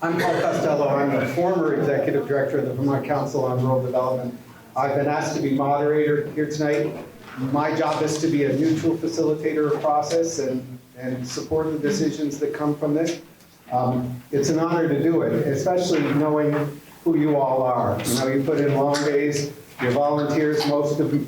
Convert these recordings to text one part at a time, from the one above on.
I'm Paul Costello. I'm the former Executive Director of the Vermont Council on Rural Development. I've been asked to be moderator here tonight. My job is to be a neutral facilitator of process and support the decisions that come from this. It's an honor to do it, especially knowing who you all are. You know, you put in long days, you're volunteers,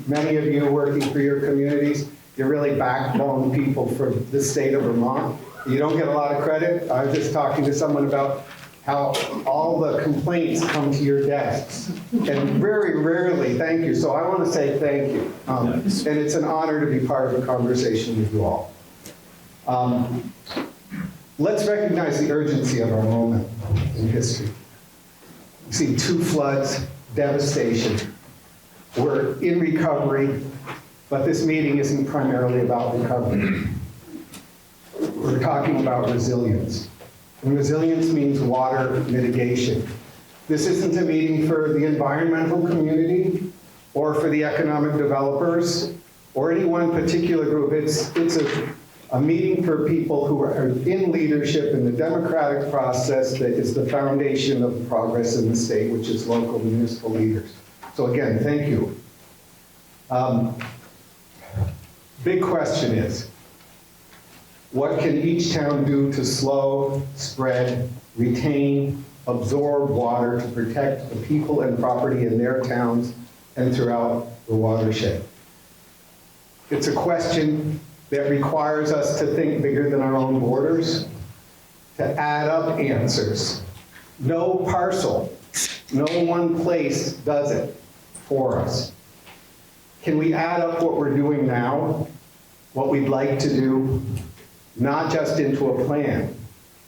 many of you working for your communities. You're really backbone people for the state of Vermont. You don't get a lot of credit. I was just talking to someone about how all the complaints come to your desks, and very rarely thank you. So I want to say thank you, and it's an honor to be part of a conversation with you all. Let's recognize the urgency of our moment in history. We've seen 2 floods, devastation. We're in recovery, but this meeting isn't primarily about recovery. We're talking about resilience. And resilience means water mitigation. This isn't a meeting for the environmental community or for the economic developers or any one particular group. It's a meeting for people who are in leadership in the democratic process that is the foundation of progress in the state, which is local municipal leaders. So again, thank you. Big question is, what can each town do to slow, spread, retain, absorb water to protect the people and property in their towns and throughout the watershed? It's a question that requires us to think bigger than our own borders, to add up answers. No parcel, no one place does it for us. Can we add up what we're doing now, what we'd like to do, not just into a plan,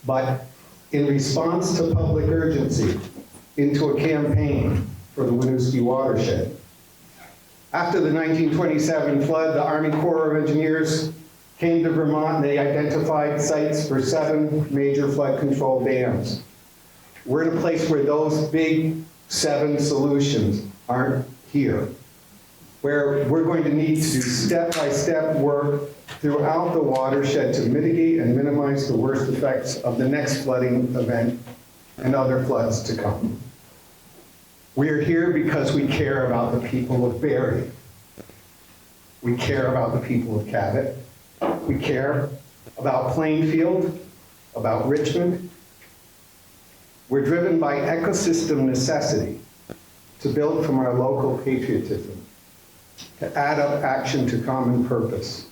but in response to public urgency, into a campaign for the Winooski watershed? After the 1927 flood, the Army Corps of Engineers came to Vermont and they identified sites for 7 major flood control dams. We're in a place where those big 7 solutions aren't here, where we're going to need to do step-by-step work throughout the watershed to mitigate and minimize the worst effects of the next flooding event and other floods to come. We are here because we care about the people of Barrie. We care about the people of Cabot. We care about Plainfield, about Richmond. We're driven by ecosystem necessity to build from our local patriotism, to add up action to common purpose,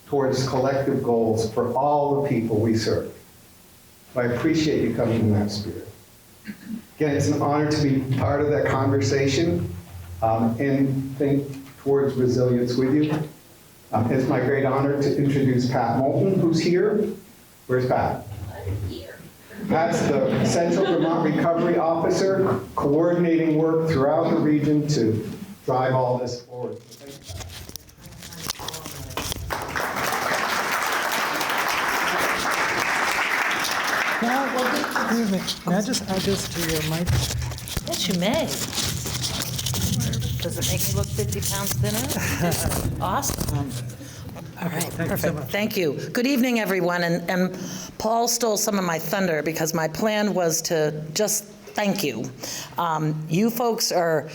towards collective goals for all the people we serve. I appreciate you coming in that spirit. Again, it's an honor to be part of that conversation and think towards resilience with you. It's my great honor to introduce Pat Moulton, who's here. Where's Pat? Pat's the Central Vermont Recovery Officer, coordinating work throughout the region to drive all this forward. Thank you, Pat. May I just add this to your mic? Yes, you may. Does it make me look 50 pounds thinner? Awesome. All right, perfect. Thank you. Good evening, everyone. And Paul stole some of my thunder because my plan was to just thank you. You folks are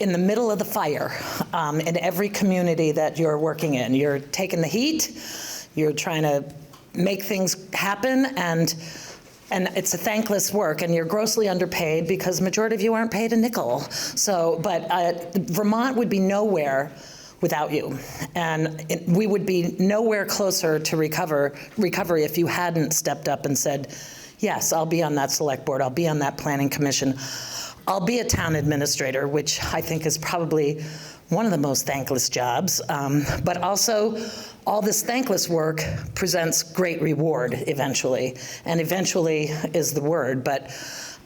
in the middle of the fire in every community that you're working in. You're taking the heat, you're trying to make things happen, and it's a thankless work, and you're grossly underpaid because the majority of you aren't paid a nickel. So, but Vermont would be nowhere without you, and we would be nowhere closer to recovery if you hadn't stepped up and said, yes, I'll be on that select board, I'll be on that planning commission, I'll be a town administrator, which I think is probably one of the most thankless jobs, but also all this thankless work presents great reward eventually, and eventually is the word, but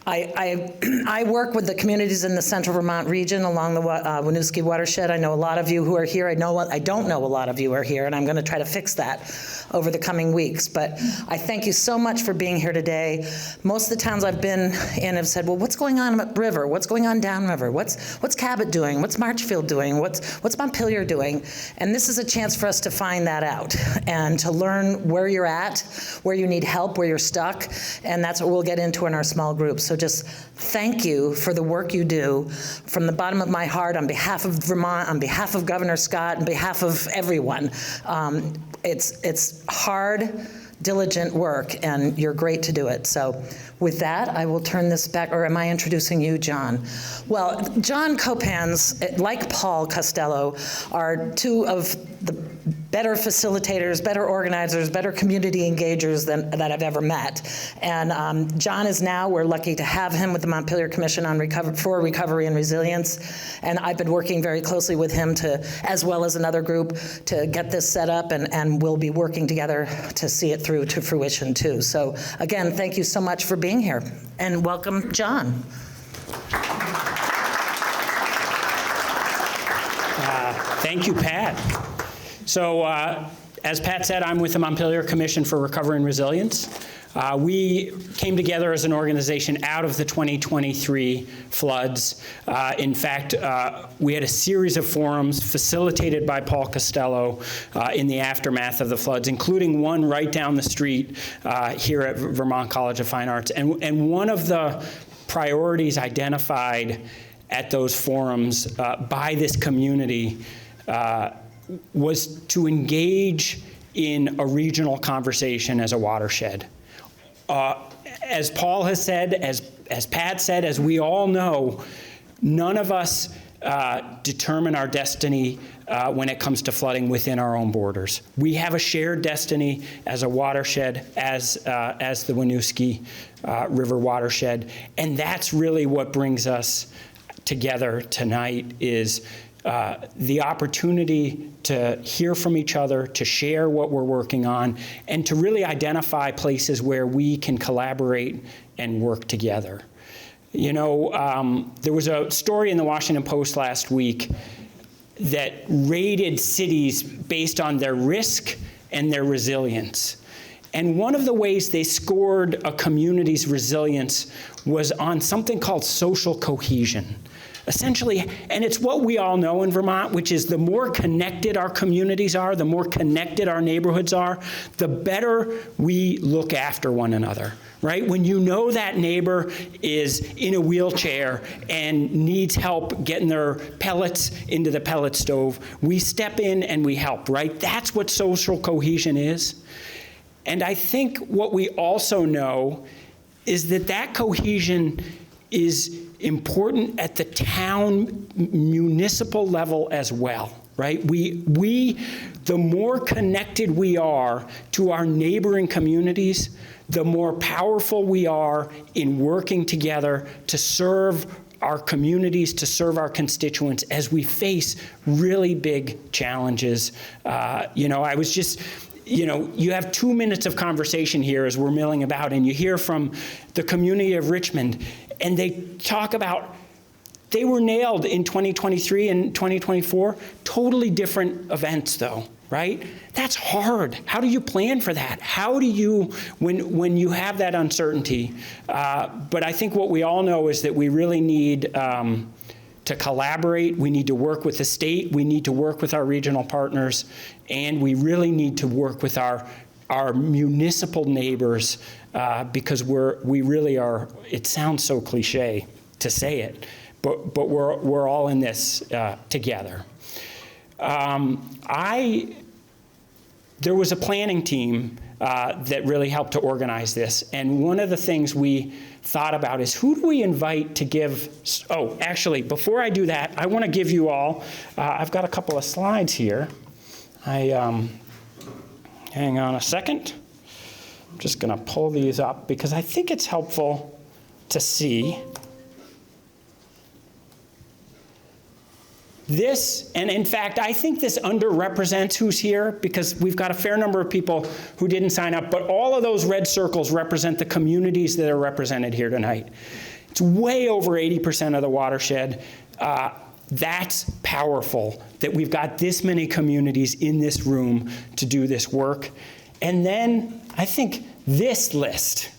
I work with the communities in the Central Vermont region along the Winooski watershed. I know a lot of you who are here. I don't know a lot of you are here, and I'm going to try to fix that over the coming weeks. But I thank you so much for being here today. Most of the towns I've been in have said, well, what's going on upriver? What's going on downriver? What's Cabot doing? What's Marchfield doing? What's Montpelier doing? And this is a chance for us to find that out and to learn where you're at, where you need help, where you're stuck, and that's what we'll get into in our small groups. So just thank you for the work you do from the bottom of my heart on behalf of Vermont, on behalf of Governor Scott, on behalf of everyone. It's hard, diligent work, and you're great to do it. So with that, I will turn this back, or am I introducing you, John? Well, John Copans, like Paul Costello, are two of the better facilitators, better organizers, better community engagers that I've ever met. And John is now, we're lucky to have him with the Montpelier Commission on for Recovery and Resilience. And I've been working very closely with him as well as another group, to get this set up, and we'll be working together to see it through to fruition too. So again, thank you so much for being here, and welcome, John. Thank you, Pat. So as Pat said, I'm with the Montpelier Commission for Recovery and Resilience. We came together as an organization out of the 2023 floods. In fact, we had a series of forums facilitated by Paul Costello in the aftermath of the floods, including one right down the street here at Vermont College of Fine Arts. And one of the priorities identified at those forums by this community was to engage in a regional conversation as a watershed. As Paul has said, as Pat said, as we all know, none of us determine our destiny when it comes to flooding within our own borders. We have a shared destiny as a watershed, as the Winooski River watershed, and that's really what brings us together tonight, is the opportunity to hear from each other, to share what we're working on, and to really identify places where we can collaborate and work together. You know, there was a story in the Washington Post last week that rated cities based on their risk and their resilience. And one of the ways they scored a community's resilience was on something called social cohesion. Essentially, and it's what we all know in Vermont, which is the more connected our communities are, the more connected our neighborhoods are, the better we look after one another, right? When you know that neighbor is in a wheelchair and needs help getting their pellets into the pellet stove, we step in and we help, right? That's what social cohesion is. And I think what we also know is that cohesion is important at the town municipal level as well, right? The more connected we are to our neighboring communities, the more powerful we are in working together to serve our communities, to serve our constituents as we face really big challenges. You know, I was just, you know, you have 2 minutes of conversation here as we're milling about, and you hear from the community of Richmond, and they talk about, they were nailed in 2023 and 2024, totally different events though, right? That's hard. How do you plan for that? How do you, when you have that uncertainty? But I think what we all know is that we really need to collaborate. We need to work with the state. We need to work with our regional partners. And we really need to work with our municipal neighbors because we really are, it sounds so cliche to say it, but we're all in this together. There was a planning team that really helped to organize this, and one of the things we thought about is, who do we invite to give, oh, actually, before I do that, I want to give you all, I've got a couple of slides here. Hang on a second. I'm just going to pull these up because I think it's helpful to see. This, and in fact, I think this underrepresents who's here because we've got a fair number of people who didn't sign up, but all of those red circles represent the communities that are represented here tonight. It's way over 80% of the watershed. That's powerful that we've got this many communities in this room to do this work. And then I think this list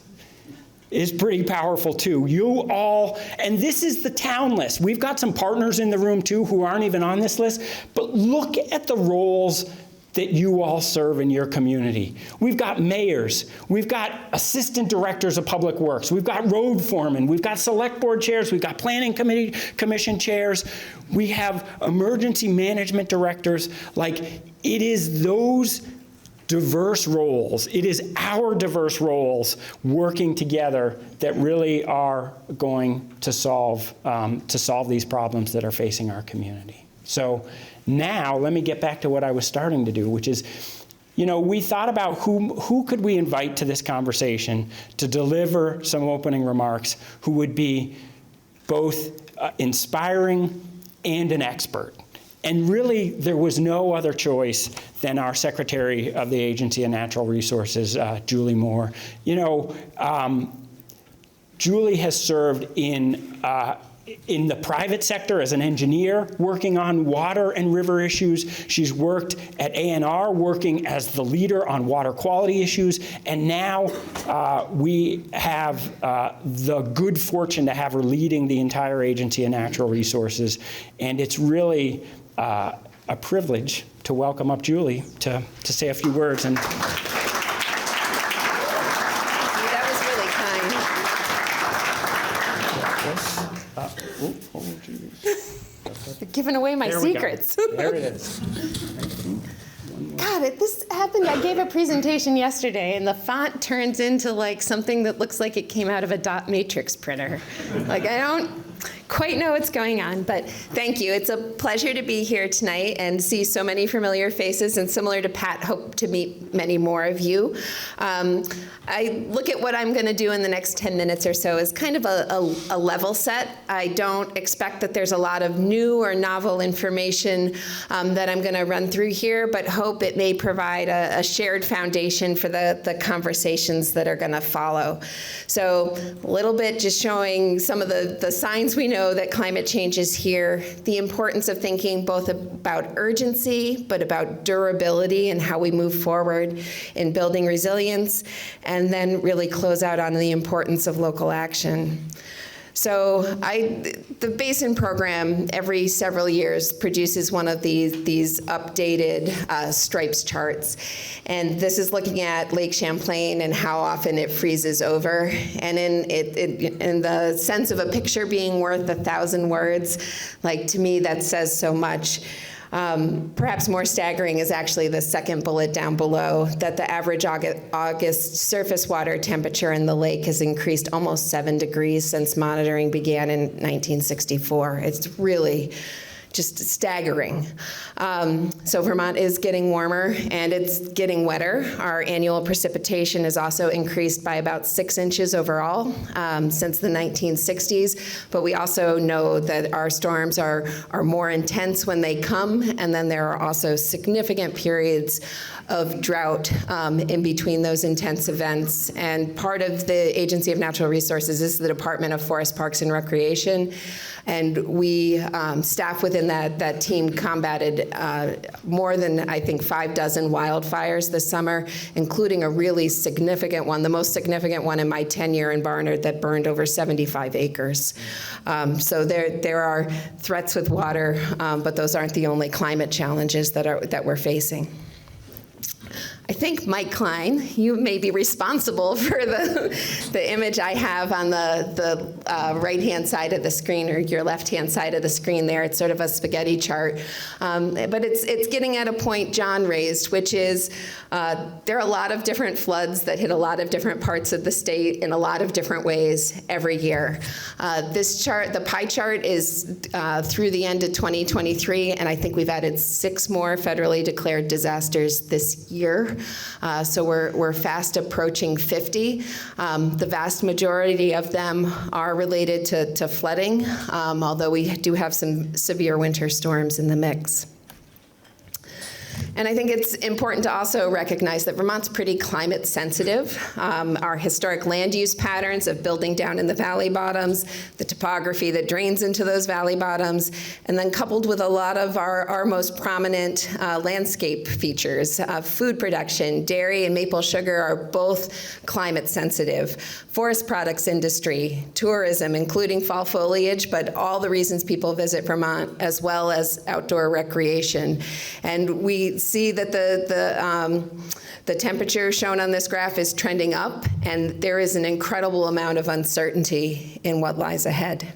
is pretty powerful too. You all, and this is the town list. We've got some partners in the room too who aren't even on this list, but look at the roles that you all serve in your community. We've got mayors, we've got assistant directors of public works, we've got road foremen, we've got select board chairs, we've got planning commission chairs, we have emergency management directors. Like, it is those diverse roles, it is our diverse roles working together that really are going to solve these problems that are facing our community. So now let me get back to what I was starting to do, which is, we thought about who could we invite to this conversation to deliver some opening remarks who would be both inspiring and an expert. And really, there was no other choice than our Secretary of the Agency of Natural Resources, Julie Moore. Julie has served in the private sector as an engineer, working on water and river issues. She's worked at ANR, working as the leader on water quality issues. And now we have the good fortune to have her leading the entire Agency of Natural Resources. And it's really a privilege to welcome up Julie to say a few words. And That was really kind. Giving away my secrets. There it is. God, this happened. I gave a presentation yesterday, and the font turns into like something that looks like it came out of a dot matrix printer. Like, I don't quite know what's going on, but thank you. It's a pleasure to be here tonight and see so many familiar faces, and similar to Pat, hope to meet many more of you. I look at what I'm going to do in the next 10 minutes or so as kind of a level set. I don't expect that there's a lot of new or novel information that I'm going to run through here, but hope it may provide a shared foundation for the conversations that are going to follow. So a little bit just showing some of the signs we know that climate change is here, the importance of thinking both about urgency, but about durability and how we move forward in building resilience, and then really close out on the importance of local action. So the Basin Program every several years produces one of these updated stripes charts. And this is looking at Lake Champlain and how often it freezes over. And in the sense of a picture being worth 1,000 words, like, to me, that says so much. Perhaps more staggering is actually the second bullet down below, that the average August surface water temperature in the lake has increased almost 7 degrees since monitoring began in 1964. It's really just staggering. So Vermont is getting warmer and it's getting wetter. Our annual precipitation has also increased by about 6 inches overall since the 1960s. But we also know that our storms are more intense when they come, and then there are also significant periods of drought in between those intense events. And part of the Agency of Natural Resources is the Department of Forest, Parks, and Recreation. And we, staff within that team, combated more than, I think, 6 wildfires this summer, including a really significant one, the most significant one in my tenure in Barnard, that burned over 75 acres. So there are threats with water, but those aren't the only climate challenges that we're facing. I think, Mike Klein, you may be responsible for the image I have on the right-hand side of the screen, or your left-hand side of the screen there. It's sort of a spaghetti chart. But it's getting at a point John raised, which is there are a lot of different floods that hit a lot of different parts of the state in a lot of different ways every year. This chart, the pie chart, is through the end of 2023, and I think we've added 6 more federally declared disasters this year. So we're fast approaching 50. The vast majority of them are related to flooding, although we do have some severe winter storms in the mix. And I think it's important to also recognize that Vermont's pretty climate sensitive. Our historic land use patterns of building down in the valley bottoms, the topography that drains into those valley bottoms, and then coupled with a lot of our most prominent landscape features, food production, dairy and maple sugar are both climate sensitive. Forest products industry, tourism, including fall foliage, but all the reasons people visit Vermont, as well as outdoor recreation. And we see that the temperature shown on this graph is trending up, and there is an incredible amount of uncertainty in what lies ahead.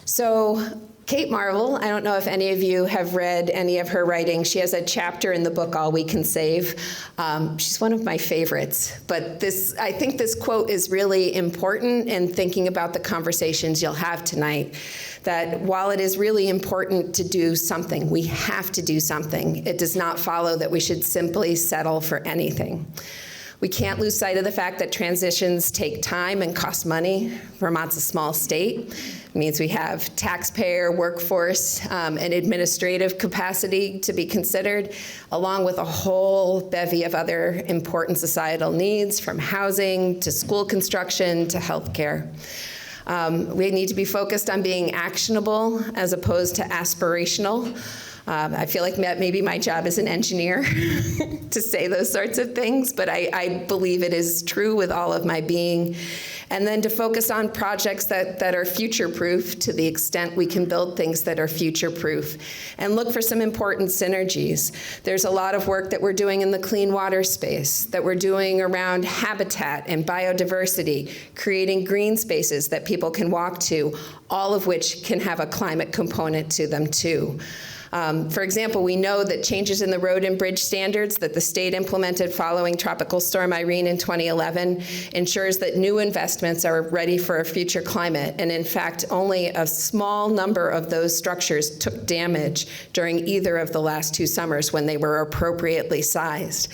So Kate Marvel, I don't know if any of you have read any of her writing. She has a chapter in the book, All We Can Save. She's one of my favorites, but I think this quote is really important in thinking about the conversations you'll have tonight, that while it is really important to do something, we have to do something, it does not follow that we should simply settle for anything. We can't lose sight of the fact that transitions take time and cost money. Vermont's a small state. It means we have taxpayer, workforce, and administrative capacity to be considered, along with a whole bevy of other important societal needs, from housing to school construction to healthcare. We need to be focused on being actionable as opposed to aspirational. I feel like maybe my job as an engineer to say those sorts of things, but I believe it is true with all of my being. And then to focus on projects that are future-proof to the extent we can build things that are future-proof, and look for some important synergies. There's a lot of work that we're doing in the clean water space, that we're doing around habitat and biodiversity, creating green spaces that people can walk to, all of which can have a climate component to them too. For example, we know that changes in the road and bridge standards that the state implemented following Tropical Storm Irene in 2011 ensures that new investments are ready for a future climate. And in fact, only a small number of those structures took damage during either of the last 2 summers when they were appropriately sized.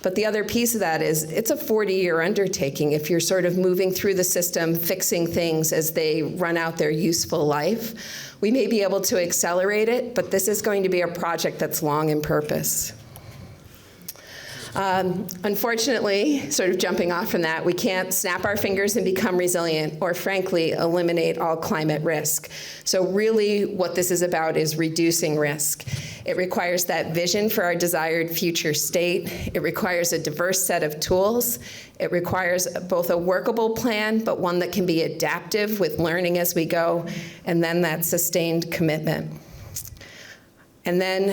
But the other piece of that is it's a 40-year undertaking if you're sort of moving through the system, fixing things as they run out their useful life. We may be able to accelerate it, but this is going to be a project that's long in purpose. Unfortunately, sort of jumping off from that, we can't snap our fingers and become resilient or, frankly, eliminate all climate risk. So really what this is about is reducing risk. It requires that vision for our desired future state. It requires a diverse set of tools. It requires both a workable plan, but one that can be adaptive with learning as we go, and then that sustained commitment. And then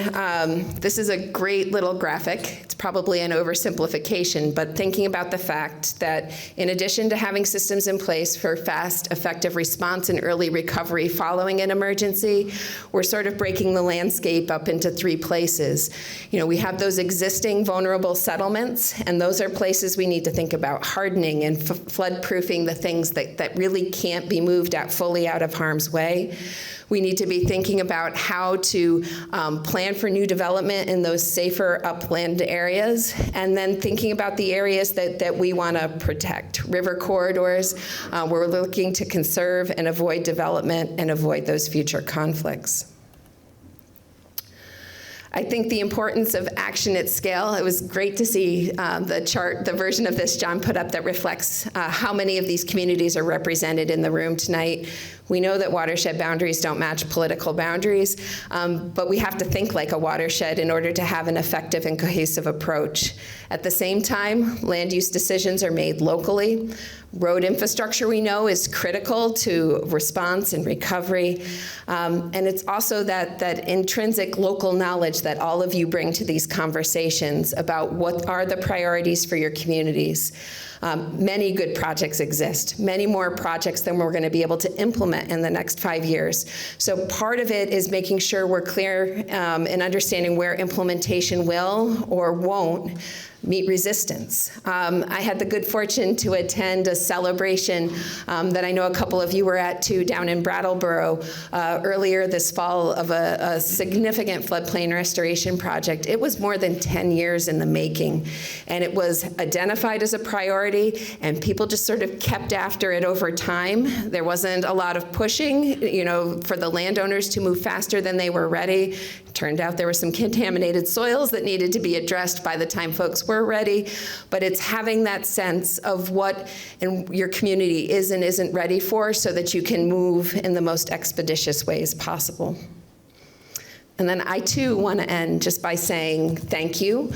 this is a great little graphic. It's probably an oversimplification, but thinking about the fact that in addition to having systems in place for fast, effective response and early recovery following an emergency, we're sort of breaking the landscape up into 3 places. You know, we have those existing vulnerable settlements, and those are places we need to think about hardening and flood-proofing the things that really can't be moved fully out of harm's way. We need to be thinking about how to plan for new development in those safer upland areas, and then thinking about the areas that we want to protect. River corridors, we're looking to conserve and avoid development and avoid those future conflicts. I think the importance of action at scale, it was great to see the chart, the version of this John put up that reflects how many of these communities are represented in the room tonight. We know that watershed boundaries don't match political boundaries, but we have to think like a watershed in order to have an effective and cohesive approach. At the same time, land use decisions are made locally. Road infrastructure, we know, is critical to response and recovery. And it's also that intrinsic local knowledge that all of you bring to these conversations about what are the priorities for your communities. Many good projects exist, many more projects than we're going to be able to implement in the next 5 years. So part of it is making sure we're clear in understanding where implementation will or won't meet resistance. I had the good fortune to attend a celebration that I know a couple of you were at too down in Brattleboro earlier this fall of a significant floodplain restoration project. It was more than 10 years in the making, and it was identified as a priority priority, and people just sort of kept after it over time. There wasn't a lot of pushing, for the landowners to move faster than they were ready. Turned out there were some contaminated soils that needed to be addressed by the time folks were ready. But it's having that sense of what your community is and isn't ready for so that you can move in the most expeditious ways possible. And then I, too, want to end just by saying thank you.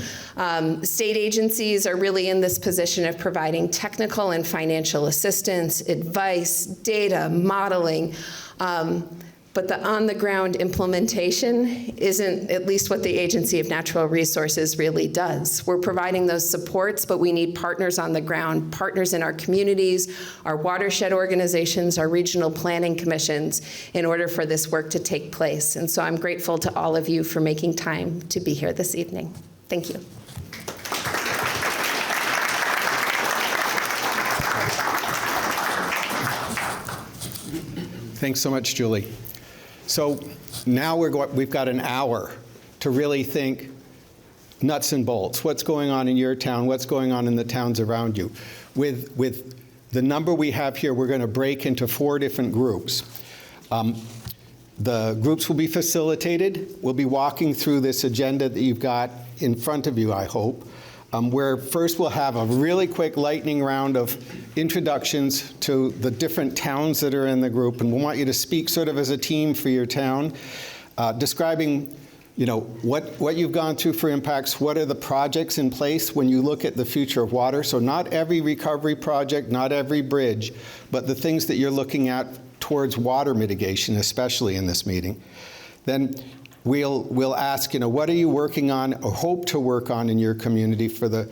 State agencies are really in this position of providing technical and financial assistance, advice, data, modeling. But the on-the-ground implementation isn't at least what the Agency of Natural Resources really does. We're providing those supports, but we need partners on the ground, partners in our communities, our watershed organizations, our regional planning commissions, in order for this work to take place. And so I'm grateful to all of you for making time to be here this evening. Thank you. Thanks so much, Julie. So now we've got an hour to really think nuts and bolts. What's going on in your town? What's going on in the towns around you? With the number we have here, we're going to break into 4 different groups. The groups will be facilitated. We'll be walking through this agenda that you've got in front of you, I hope, where first we'll have a really quick lightning round of introductions to the different towns that are in the group, and we want you to speak sort of as a team for your town, describing what you've gone through for impacts, what are the projects in place when you look at the future of water. So not every recovery project, not every bridge, but the things that you're looking at towards water mitigation, especially in this meeting. Then we'll ask, what are you working on or hope to work on in your community for the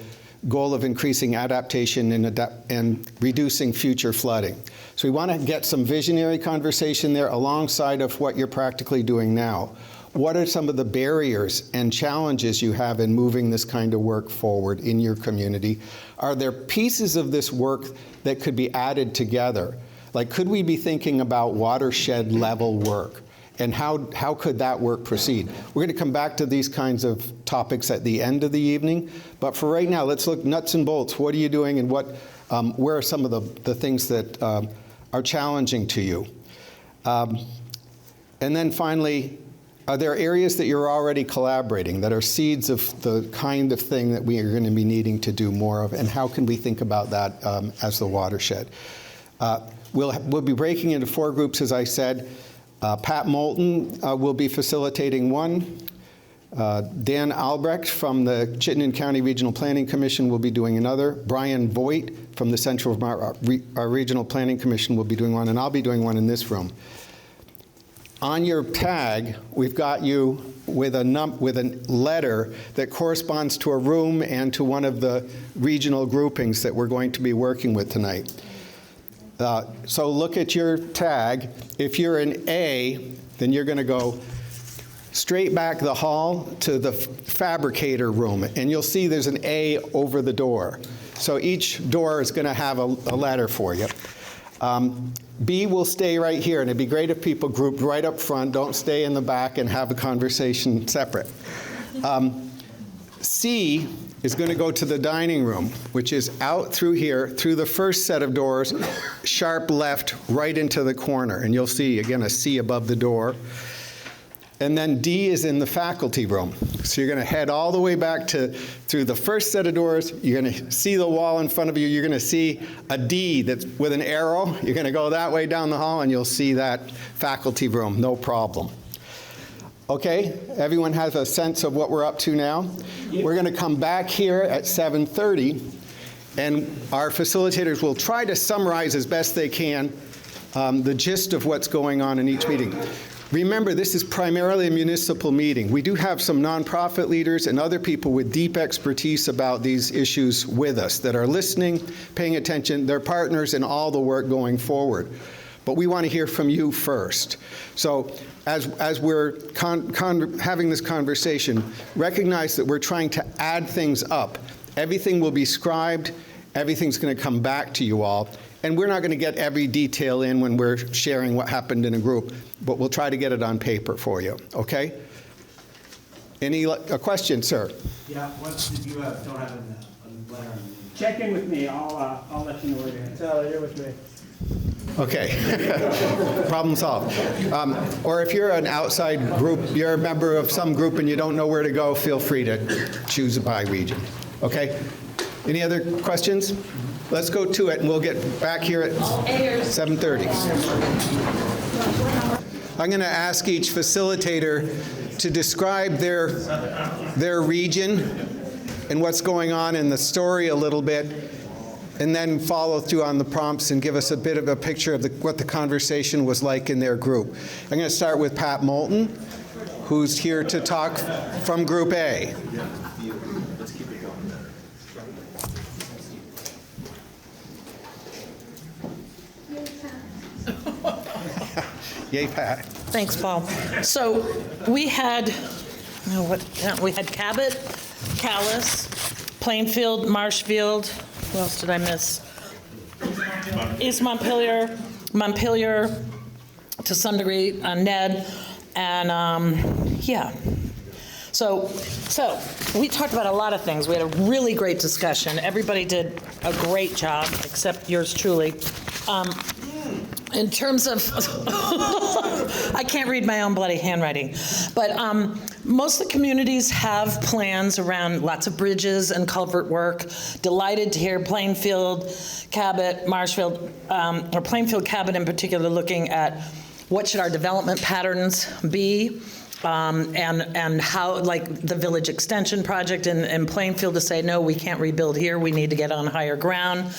goal of increasing adaptation and reducing future flooding. So we want to get some visionary conversation there alongside of what you're practically doing now. What are some of the barriers and challenges you have in moving this kind of work forward in your community? Are there pieces of this work that could be added together? Like, could we be thinking about watershed level work? And how could that work proceed? We're going to come back to these kinds of topics at the end of the evening. But for right now, let's look nuts and bolts. What are you doing, and where are some of the things that are challenging to you? And then finally, are there areas that you're already collaborating that are seeds of the kind of thing that we are going to be needing to do more of, and how can we think about that as the watershed? We'll be breaking into 4 groups, as I said. Pat Moulton will be facilitating one. Dan Albrecht from the Chittenden County Regional Planning Commission will be doing another. Brian Voigt from the Central Vermont Regional Planning Commission will be doing one, and I'll be doing one in this room. On your tag, we've got you with a letter that corresponds to a room and to one of the regional groupings that we're going to be working with tonight. So look at your tag. If you're an A, then you're going to go straight back the hall to the fabricator room, and you'll see there's an A over the door. So each door is going to have a letter for you. B will stay right here, and it'd be great if people grouped right up front. Don't stay in the back and have a conversation separate. C is going to go to the dining room, which is out through here, through the first set of doors, sharp left, right into the corner. And you'll see, again, a C above the door. And then D is in the faculty room. So you're going to head all the way back through the first set of doors. You're going to see the wall in front of you. You're going to see a D that's with an arrow. You're going to go that way down the hall, and you'll see that faculty room, no problem. Okay, everyone has a sense of what we're up to now? Yeah. We're going to come back here at 7:30, and our facilitators will try to summarize as best they can the gist of what's going on in each meeting. Remember, this is primarily a municipal meeting. We do have some nonprofit leaders and other people with deep expertise about these issues with us that are listening, paying attention. They're partners in all the work going forward. But we want to hear from you first. So as we're having this conversation, recognize that we're trying to add things up. Everything will be scribed. Everything's going to come back to you all. And we're not going to get every detail in when we're sharing what happened in a group, but we'll try to get it on paper for you, okay? A question, sir? Yeah, what did you don't have a letter? check in with me. I'll let you know where it is. Tyler, you're with me. Okay. Problem solved. Or if you're an outside group, you're a member of some group and you don't know where to go, feel free to choose a by region. Okay? Any other questions? Let's go to it, and we'll get back here at 7:30. I'm going to ask each facilitator to describe their region and what's going on in the story a little bit, and then follow through on the prompts and give us a bit of a picture of what the conversation was like in their group. I'm going to start with Pat Moulton, who's here to talk from Group A. Yay, Pat. Thanks, Paul. So we had, we had Cabot, Calais, Plainfield, Marshfield. Who else did I miss? East Montpelier, to some degree, Ned, and yeah. So we talked about a lot of things. We had a really great discussion. Everybody did a great job, except yours truly. In terms of, I can't read my own bloody handwriting, but most of the communities have plans around lots of bridges and culvert work. Delighted to hear Plainfield, Cabot, Marshfield, or Plainfield, Cabot in particular, looking at what should our development patterns be. And how, like the village extension project in Plainfield, to say, no, we can't rebuild here, we need to get on higher ground.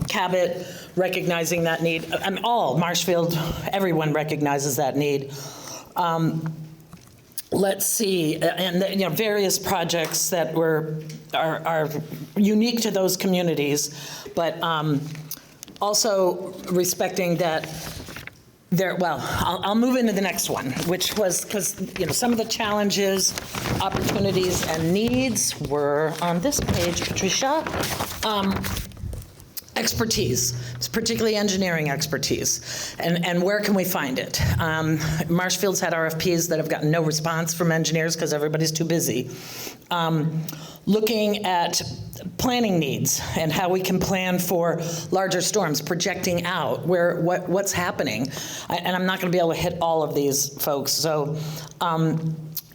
Cabot recognizing that need, Marshfield, everyone recognizes that need. Let's see, and various projects that are unique to those communities, but also respecting that I'll move into the next one, which was, because some of the challenges, opportunities, and needs were on this page, Patricia. Expertise, it's particularly engineering expertise, and where can we find it? Marshfield's had RFPs that have gotten no response from engineers because everybody's too busy. Looking at planning needs and how we can plan for larger storms, projecting out what's happening. And I'm not going to be able to hit all of these folks. So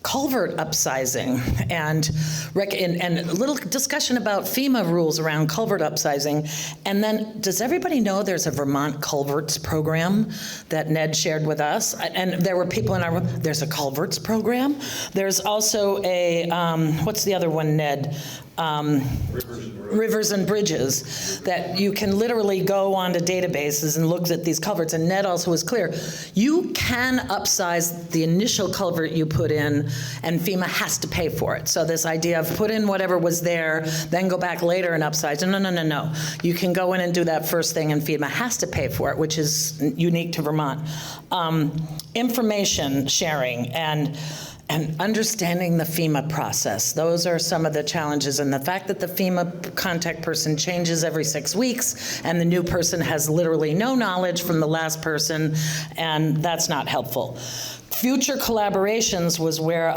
culvert upsizing and a little discussion about FEMA rules around culvert upsizing. And then, does everybody know there's a Vermont culverts program that Ned shared with us? And there were people in our room, there's a culverts program. There's also a, what's the other one, Ned? Rivers and bridges, that you can literally go onto databases and look at these culverts. And Ned also was clear, you can upsize the initial culvert you put in, and FEMA has to pay for it. So this idea of put in whatever was there, then go back later and upsize, no. You can go in and do that first thing, and FEMA has to pay for it, which is unique to Vermont. Information sharing and understanding the FEMA process. Those are some of the challenges, and the fact that the FEMA contact person changes every 6 weeks, and the new person has literally no knowledge from the last person, and that's not helpful. Future collaborations was where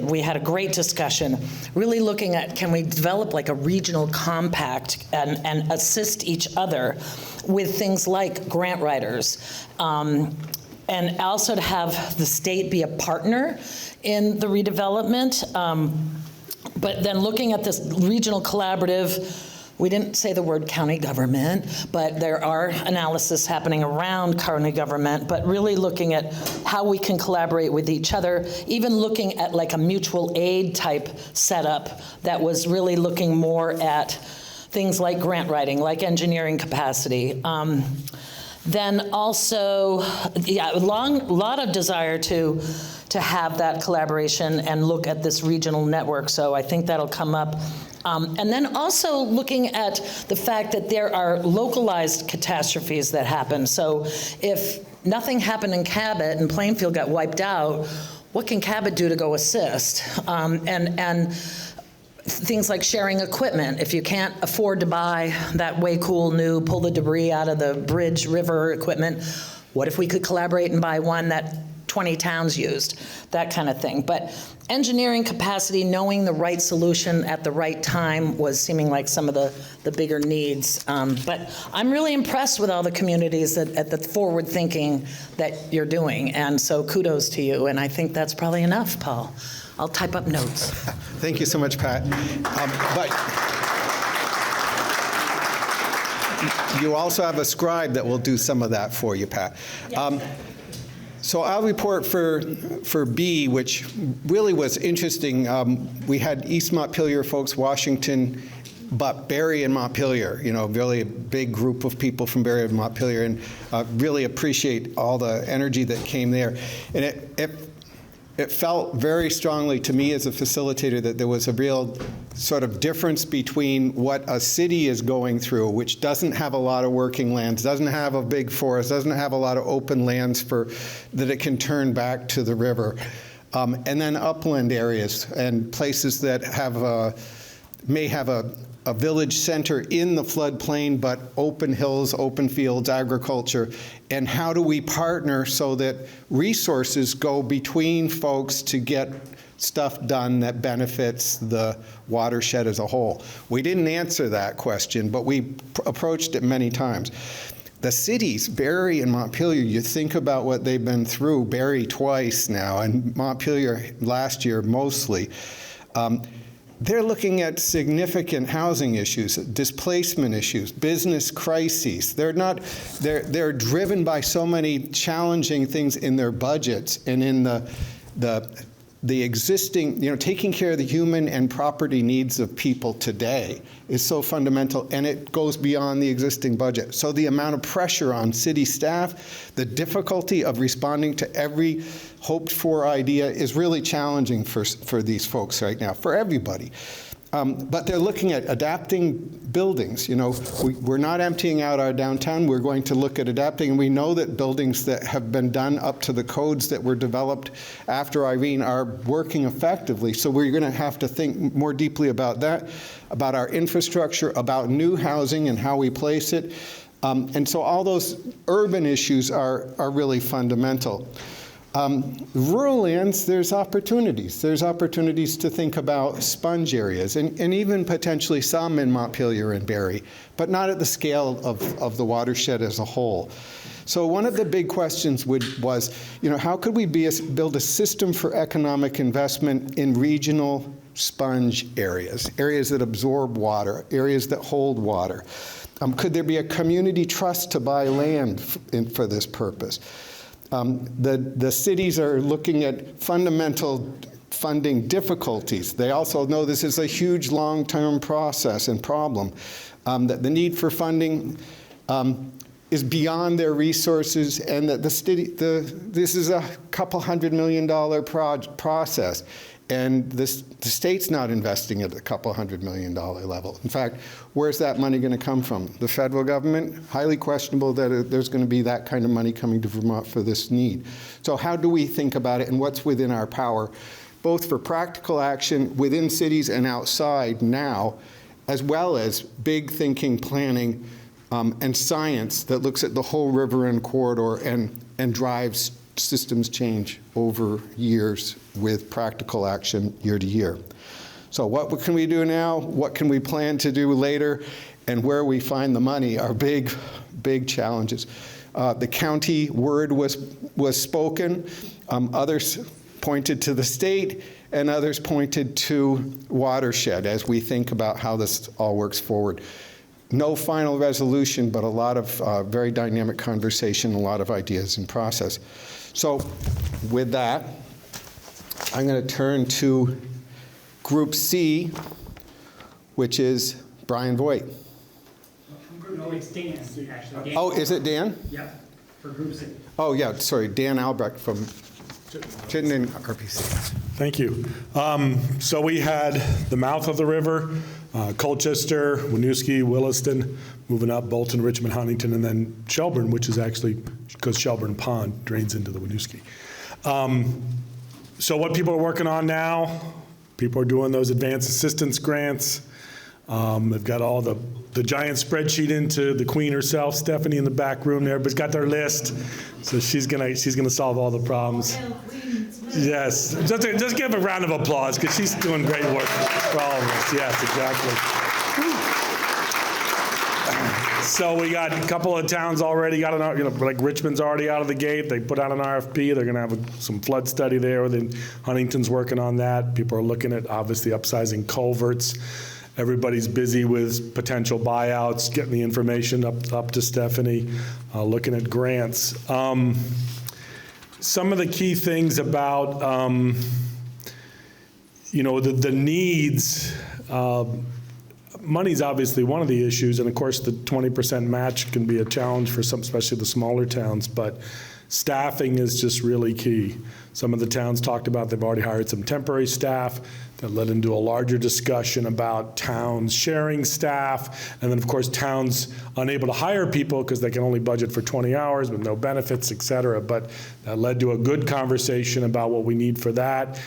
we had a great discussion, really looking at, can we develop like a regional compact and assist each other with things like grant writers, and also to have the state be a partner in the redevelopment. But then looking at this regional collaborative, we didn't say the word county government, but there are analysis happening around county government, but really looking at how we can collaborate with each other, even looking at like a mutual aid type setup that was really looking more at things like grant writing, like engineering capacity. Then also, a lot of desire to have that collaboration and look at this regional network. So I think that'll come up. And then also looking at the fact that there are localized catastrophes that happen. So if nothing happened in Cabot and Plainfield got wiped out, what can Cabot do to go assist? And things like sharing equipment. If you can't afford to buy that way cool new pull the debris out of the bridge river equipment, what if we could collaborate and buy one that 20 towns used, that kind of thing. But engineering capacity, knowing the right solution at the right time was seeming like some of the bigger needs. But I'm really impressed with all the communities at the forward thinking that you're doing. And so kudos to you. And I think that's probably enough, Paul. I'll type up notes. Thank you so much, Pat. But you also have a scribe that will do some of that for you, Pat. So I'll report for B, which really was interesting. We had East Montpelier folks, Washington, but Barrie and Montpelier, really a big group of people from Barrie and Montpelier, and really appreciate all the energy that came there. And it felt very strongly to me as a facilitator that there was a real sort of difference between what a city is going through, which doesn't have a lot of working lands, doesn't have a big forest, doesn't have a lot of open lands that it can turn back to the river, and then upland areas and places that may have a village center in the floodplain, but open hills, open fields, agriculture, and how do we partner so that resources go between folks to get stuff done that benefits the watershed as a whole? We didn't answer that question, but we approached it many times. The cities, Barrie and Montpelier, you think about what they've been through, Barrie twice now, and Montpelier last year mostly. They're looking at significant housing issues, displacement issues, business crises. They're driven by so many challenging things in their budgets and in the existing, taking care of the human and property needs of people today is so fundamental, and it goes beyond the existing budget. So the amount of pressure on city staff, the difficulty of responding to every hoped-for idea is really challenging for these folks right now, for everybody. But they're looking at adapting buildings. We're not emptying out our downtown. We're going to look at adapting. And we know that buildings that have been done up to the codes that were developed after Irene are working effectively. So we're going to have to think more deeply about that, about our infrastructure, about new housing and how we place it. And so all those urban issues are really fundamental. Rural lands, there's opportunities. There's opportunities to think about sponge areas, and even potentially some in Montpelier and Barrie, but not at the scale of the watershed as a whole. So one of the big questions was, how could we build a system for economic investment in regional sponge areas that absorb water, areas that hold water? Could there be a community trust to buy land for this purpose? The cities are looking at fundamental funding difficulties. They also know this is a huge long-term process and problem, that the need for funding is beyond their resources, and that this is a couple $100 million process. And the state's not investing at a couple $100 million level. In fact, where's that money going to come from? The federal government? Highly questionable that there's going to be that kind of money coming to Vermont for this need. So how do we think about it, and what's within our power, both for practical action within cities and outside now, as well as big thinking, planning, and science that looks at the whole river and corridor and drives systems change over years with practical action year to year. So what can we do now? What can we plan to do later? And where we find the money are big, big challenges. The county word was spoken. Others pointed to the state, and others pointed to watershed as we think about how this all works forward. No final resolution, but a lot of very dynamic conversation, a lot of ideas in process. So with that, I'm going to turn to Group C, which is Brian Voigt. No, it's Dan, actually. Oh, is it Dan? Yep, for Group C. Oh, yeah, sorry, Dan Albrecht from Chittenden RPC. Thank you. So we had the mouth of the river, Colchester, Winooski, Williston, moving up, Bolton, Richmond, Huntington, and then Shelburne, which is actually, because Shelburne Pond drains into the Winooski. So what people are working on now, people are doing those advanced assistance grants. They've got all the giant spreadsheet into the queen herself, Stephanie, in the back room there, but got their list. So she's gonna solve all the problems. Yes, just give a round of applause because she's doing great work for all of us. Yes, exactly. So we got a couple of towns already got like Richmond's already out of the gate. They put out an RFP. They're going to have some flood study there. Then Huntington's working on that. People are looking at obviously upsizing culverts. Everybody's busy with potential buyouts, getting the information up to Stephanie, looking at grants. Some of the key things about the needs. Money's obviously one of the issues, and of course the 20% match can be a challenge for some, especially the smaller towns, but staffing is just really key. Some of the towns talked about they've already hired some temporary staff. That led into a larger discussion about towns sharing staff, and then of course towns unable to hire people because they can only budget for 20 hours with no benefits, et cetera. But that led to a good conversation about what we need for that.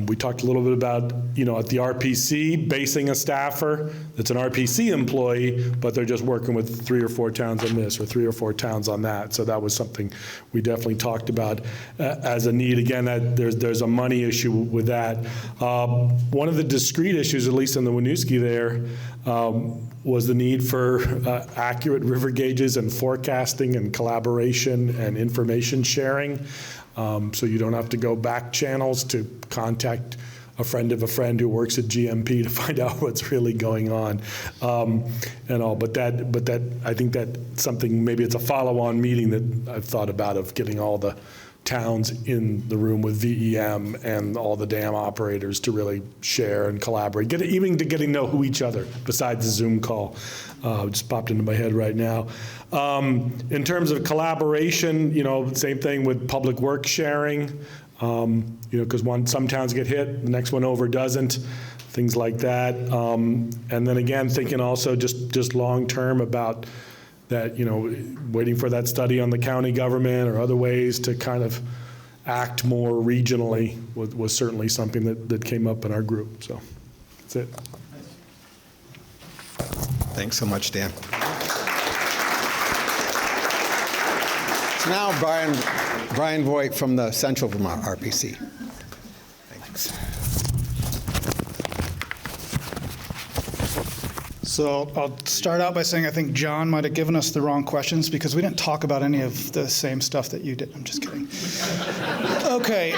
We talked a little bit about, at the RPC, basing a staffer that's an RPC employee, but they're just working with 3 or 4 towns on this or 3 or 4 towns on that. So that was something we definitely talked about as a need. Again, that there's a money issue with that. One of the discrete issues, at least in the Winooski there, was the need for accurate river gauges and forecasting and collaboration and information sharing. So you don't have to go back channels to contact a friend of a friend who works at GMP to find out what's really going on, and all. But that I think that's something. Maybe it's a follow-on meeting that I've thought about of getting all the towns in the room with VEM and all the dam operators to really share and collaborate, even to getting to know who each other besides the Zoom call. Just popped into my head right now. In terms of collaboration, same thing with public work sharing, because some towns get hit, the next one over doesn't, things like that. And then again, thinking also just long-term about that, waiting for that study on the county government or other ways to kind of act more regionally was certainly something that came up in our group. So that's it. Thanks so much, Dan. So now Brian Voigt from the Central Vermont RPC. Thanks. So I'll start out by saying I think John might have given us the wrong questions because we didn't talk about any of the same stuff that you did. I'm just kidding. Okay,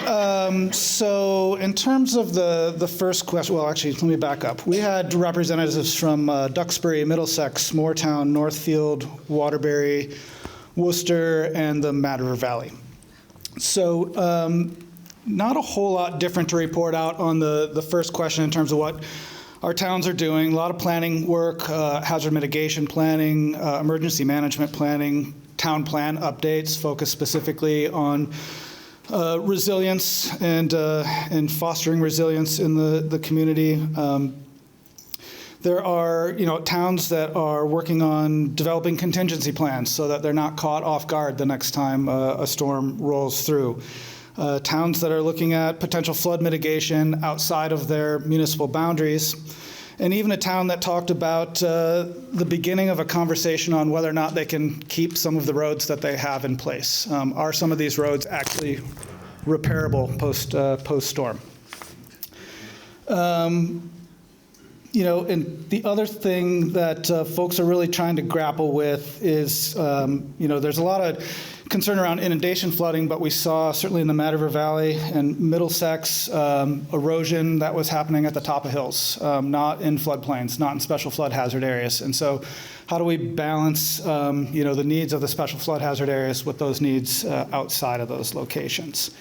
so in terms of the first question, well, actually, let me back up. We had representatives from Duxbury, Middlesex, Moortown, Northfield, Waterbury, Worcester, and the Mad River Valley. So not a whole lot different to report out on the first question in terms of what our towns are doing. A lot of planning work, hazard mitigation planning, emergency management planning, town plan updates focused specifically on resilience and fostering resilience in the community. There are towns that are working on developing contingency plans so that they're not caught off guard the next time a storm rolls through. Towns that are looking at potential flood mitigation outside of their municipal boundaries, and even a town that talked about the beginning of a conversation on whether or not they can keep some of the roads that they have in place. Are some of these roads actually repairable post-storm? And the other thing that folks are really trying to grapple with is, there's a lot of concern around inundation flooding, but we saw certainly in the Mad River Valley and Middlesex erosion that was happening at the top of hills, not in floodplains, not in special flood hazard areas. And so how do we balance, the needs of the special flood hazard areas with those needs outside of those locations?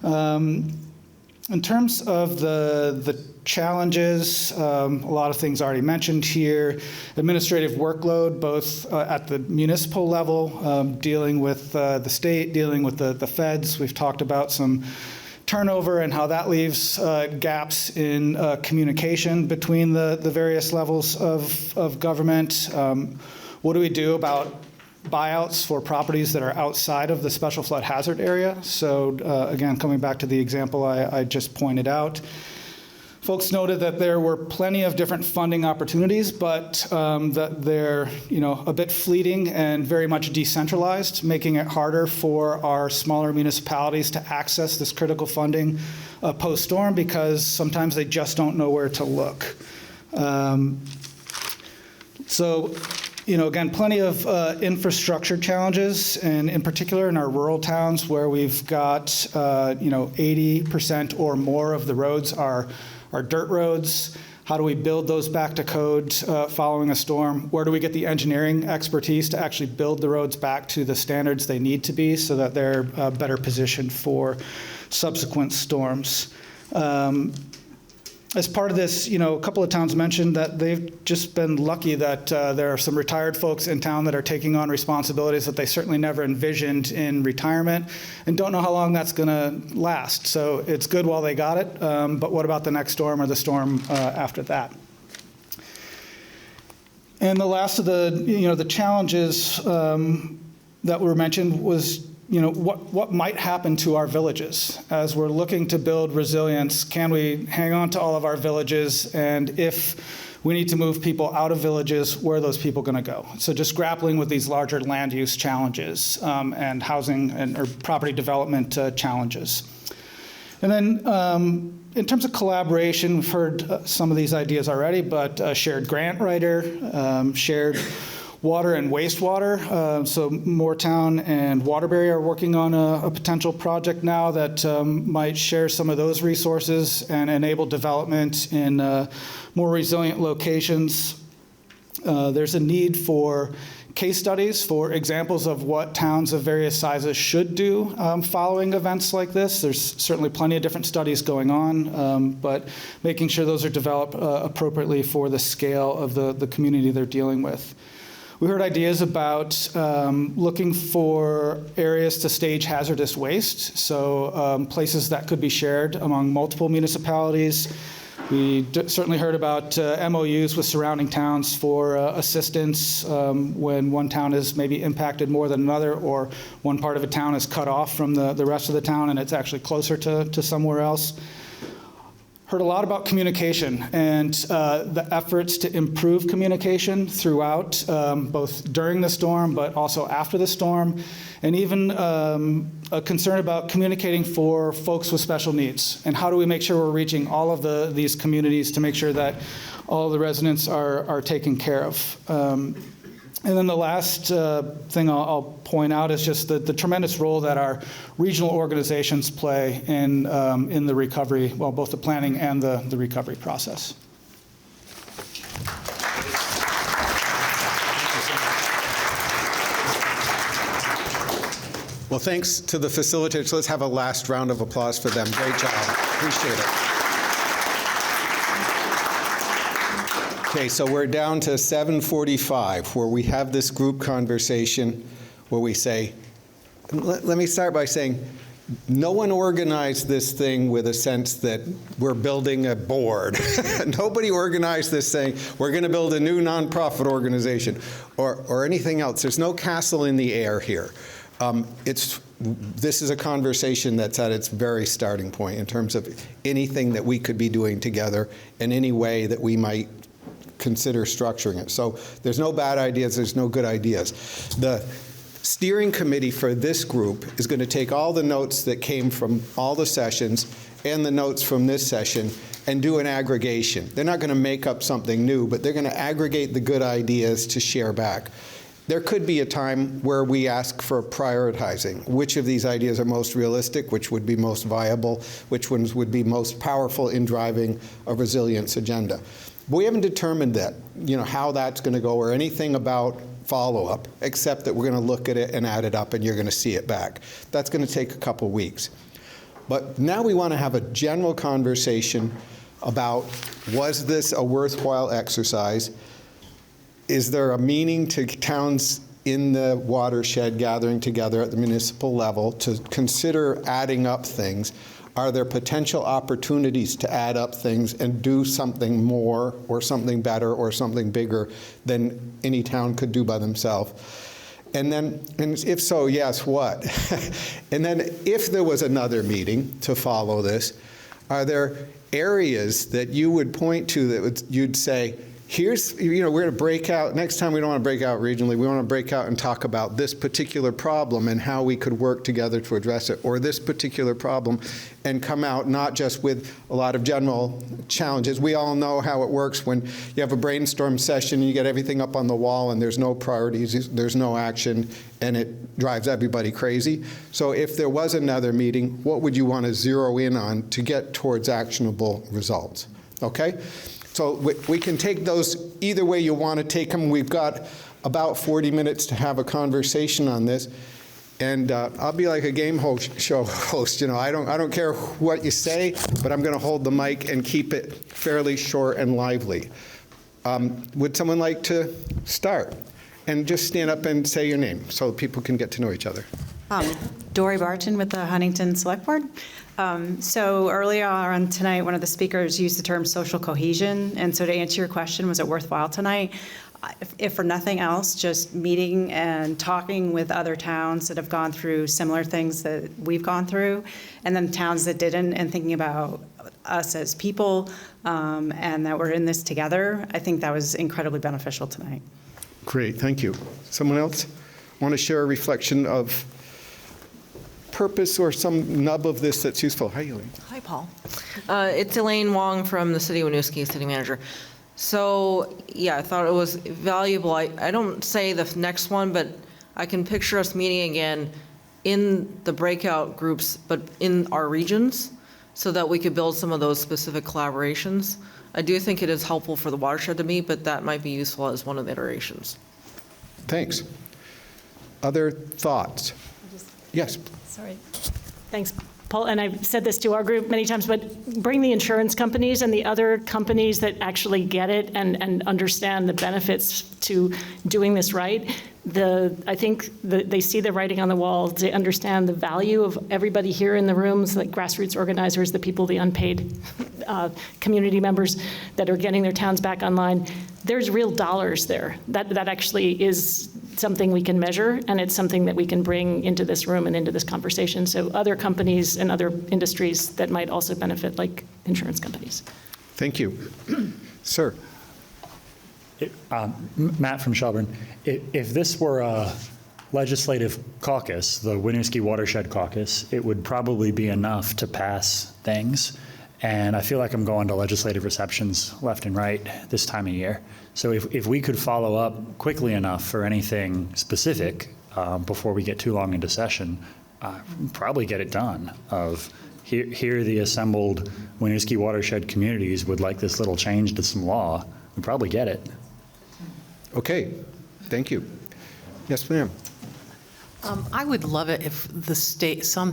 In terms of the challenges, a lot of things already mentioned here. Administrative workload, both at the municipal level, dealing with the state, dealing with the feds. We've talked about some turnover and how that leaves gaps in communication between the various levels of government. What do we do about buyouts for properties that are outside of the special flood hazard area? So again, coming back to the example I just pointed out. Folks noted that there were plenty of different funding opportunities, but that they're a bit fleeting and very much decentralized, making it harder for our smaller municipalities to access this critical funding post-storm because sometimes they just don't know where to look. Again, plenty of infrastructure challenges, and in particular in our rural towns where we've got 80% or more of the roads are dirt roads. How do we build those back to code following a storm? Where do we get the engineering expertise to actually build the roads back to the standards they need to be so that they're better positioned for subsequent storms? As part of this, a couple of towns mentioned that they've just been lucky that there are some retired folks in town that are taking on responsibilities that they certainly never envisioned in retirement and don't know how long that's going to last. So it's good while they got it, but what about the next storm or the storm after that? And the last of the challenges that were mentioned was what might happen to our villages as we're looking to build resilience? Can we hang on to all of our villages? And if we need to move people out of villages, where are those people going to go? So just grappling with these larger land use challenges and housing or property development challenges. And then in terms of collaboration, we've heard some of these ideas already, but shared grant writer, shared water and wastewater. So Moortown and Waterbury are working on a potential project now that might share some of those resources and enable development in more resilient locations. There's a need for case studies for examples of what towns of various sizes should do following events like this. There's certainly plenty of different studies going on, but making sure those are developed appropriately for the scale of the community they're dealing with. We heard ideas about looking for areas to stage hazardous waste, so places that could be shared among multiple municipalities. We certainly heard about MOUs with surrounding towns for assistance when one town is maybe impacted more than another, or one part of a town is cut off from the rest of the town and it's actually closer to somewhere else. Heard a lot about communication and the efforts to improve communication throughout, both during the storm, but also after the storm, and even a concern about communicating for folks with special needs. And how do we make sure we're reaching all of these communities to make sure that all of the residents are taken care of. And then the last thing I'll point out is just the tremendous role that our regional organizations play in the recovery, well, both the planning and the recovery process. Well, thanks to the facilitators. Let's have a last round of applause for them. Great job. Appreciate it. Okay, so we're down to 7:45, where we have this group conversation where we say, let me start by saying, no one organized this thing with a sense that we're building a board. Nobody organized this saying, we're going to build a new nonprofit organization or anything else. There's no castle in the air here. This is a conversation that's at its very starting point in terms of anything that we could be doing together in any way that we might consider structuring it. So there's no bad ideas, there's no good ideas. The steering committee for this group is going to take all the notes that came from all the sessions and the notes from this session and do an aggregation. They're not going to make up something new, but they're going to aggregate the good ideas to share back. There could be a time where we ask for prioritizing. Which of these ideas are most realistic? Which would be most viable? Which ones would be most powerful in driving a resilience agenda? But we haven't determined that, how that's going to go or anything about follow-up, except that we're going to look at it and add it up and you're going to see it back. That's going to take a couple weeks. But now we want to have a general conversation about, was this a worthwhile exercise? Is there a meaning to towns in the watershed gathering together at the municipal level to consider adding up things? Are there potential opportunities to add up things and do something more or something better or something bigger than any town could do by themselves? And if so, yes, what? And then if there was another meeting to follow this, are there areas that you would point to that you'd say, here's, we're going to break out, next time we don't want to break out regionally, we want to break out and talk about this particular problem and how we could work together to address it, or this particular problem, and come out not just with a lot of general challenges. We all know how it works when you have a brainstorm session and you get everything up on the wall and there's no priorities, there's no action, and it drives everybody crazy. So if there was another meeting, what would you want to zero in on to get towards actionable results? Okay? So we can take those either way you want to take them. We've got about 40 minutes to have a conversation on this. And I'll be like a game show host. I don't care what you say, but I'm going to hold the mic and keep it fairly short and lively. Would someone like to start? And just stand up and say your name so people can get to know each other. Dory Barton with the Huntington Select Board. So earlier on tonight, one of the speakers used the term social cohesion. And so to answer your question, was it worthwhile tonight? If for nothing else, just meeting and talking with other towns that have gone through similar things that we've gone through, and then towns that didn't, and thinking about us as people and that we're in this together, I think that was incredibly beneficial tonight. Great, thank you. Someone else want to share a reflection of purpose or some nub of this that's useful? Hi, Elaine. Hi, Paul. It's Elaine Wong from the City of Winooski, City Manager. So, yeah, I thought it was valuable. I don't say the next one, but I can picture us meeting again in the breakout groups, but in our regions, so that we could build some of those specific collaborations. I do think it is helpful for the watershed to meet, but that might be useful as one of the iterations. Thanks. Other thoughts? Yes. Sorry. Thanks, Paul. And I've said this to our group many times, but bring the insurance companies and the other companies that actually get it and understand the benefits to doing this right. I think they see the writing on the wall. They understand the value of everybody here in the rooms, like grassroots organizers, the people, the unpaid community members that are getting their towns back online. There's real dollars there. That actually is something we can measure, and it's something that we can bring into this room and into this conversation. So other companies and other industries that might also benefit, like insurance companies. Thank you. Sir. Matt from Shelburne. If this were a legislative caucus, the Winooski Watershed Caucus, it would probably be enough to pass things. And I feel like I'm going to legislative receptions left and right this time of year. So if we could follow up quickly enough for anything specific before we get too long into session, probably get it done. Here the assembled Winooski Watershed communities would like this little change to some law. We'd probably get it. Okay, thank you. Yes, ma'am. I would love it if the state, some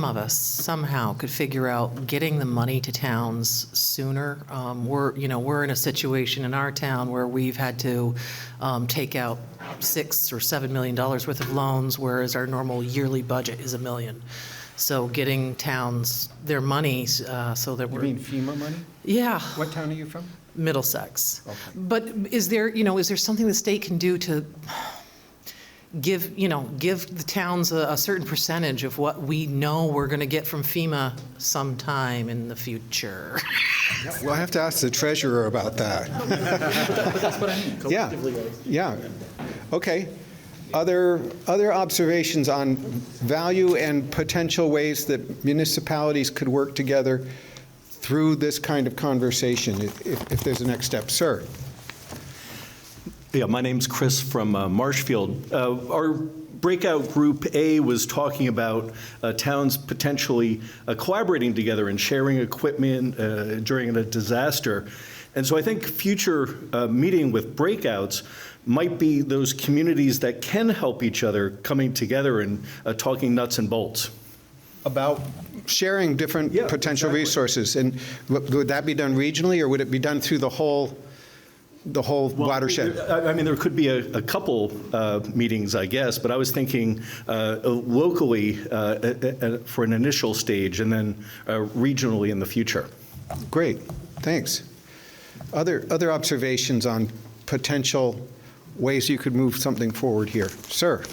of us somehow could figure out getting the money to towns sooner. We're in a situation in our town where we've had to take out $6 or $7 million worth of loans, whereas our normal yearly budget is $1 million. So getting towns their money so that we're. You mean FEMA money? Yeah. What town are you from? Middlesex. Okay. But is there something the state can do to give the towns a certain percentage of what we know we're going to get from FEMA sometime in the future? We'll have to ask the treasurer about that. That's what I mean. Yeah. Okay. Other observations on value and potential ways that municipalities could work together through this kind of conversation, if there's a next step. Sir. Yeah, my name's Chris from Marshfield. Our breakout group A was talking about towns potentially collaborating together and sharing equipment during a disaster. And so I think future meeting with breakouts might be those communities that can help each other coming together and talking nuts and bolts. About sharing different potential resources. And would that be done regionally, or would it be done through the whole watershed? I mean, there could be a couple meetings, I guess, but I was thinking locally for an initial stage, and then regionally in the future. Great, thanks. Other observations on potential ways you could move something forward here? Sir.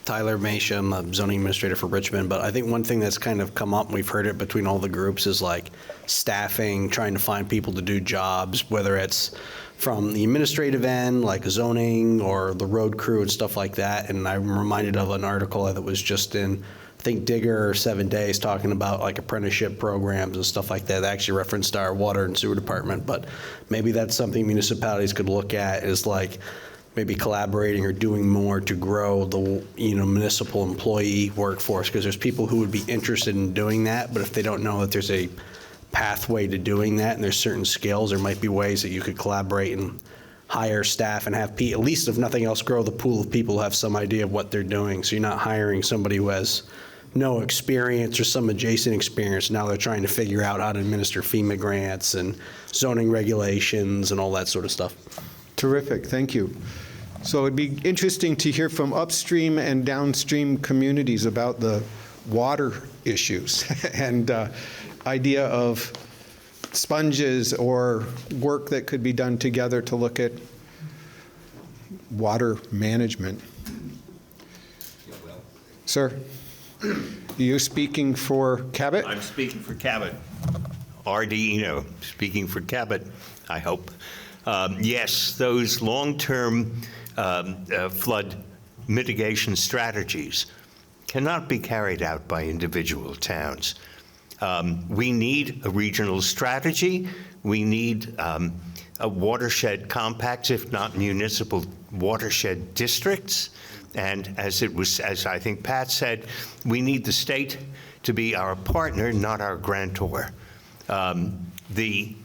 Tyler Masha, I'm a zoning administrator for Richmond, but I think one thing that's kind of come up, and we've heard it between all the groups, is like staffing, trying to find people to do jobs, whether it's from the administrative end, like zoning, or the road crew and stuff like that. And I'm reminded of an article that was just in, I think, Digger 7 Days, talking about like apprenticeship programs and stuff like that. They actually referenced our water and sewer department, but maybe that's something municipalities could look at, is like maybe collaborating or doing more to grow the municipal employee workforce, because there's people who would be interested in doing that, but if they don't know that there's a pathway to doing that and there's certain skills, there might be ways that you could collaborate and hire staff and have, at least if nothing else, grow the pool of people who have some idea of what they're doing. So you're not hiring somebody who has no experience or some adjacent experience. Now they're trying to figure out how to administer FEMA grants and zoning regulations and all that sort of stuff. Terrific, thank you. So it'd be interesting to hear from upstream and downstream communities about the water issues and idea of sponges or work that could be done together to look at water management. Sir, you're speaking for Cabot? I'm speaking for Cabot. RD speaking for Cabot, I hope. Yes, those long-term flood mitigation strategies cannot be carried out by individual towns. We need a regional strategy. We need a watershed compacts, if not municipal watershed districts. And as I think Pat said, we need the state to be our partner, not our grantor. The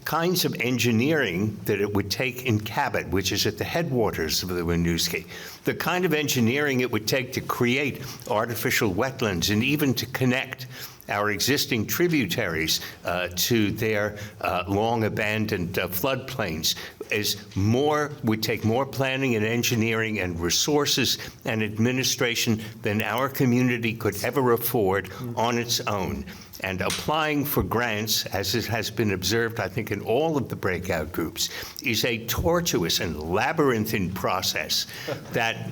kinds of engineering that it would take in Cabot, which is at the headwaters of the Winooski, the kind of engineering it would take to create artificial wetlands and even to connect our existing tributaries to their long-abandoned floodplains would take more planning and engineering and resources and administration than our community could ever afford on its own. And applying for grants, as it has been observed, I think, in all of the breakout groups, is a tortuous and labyrinthine process that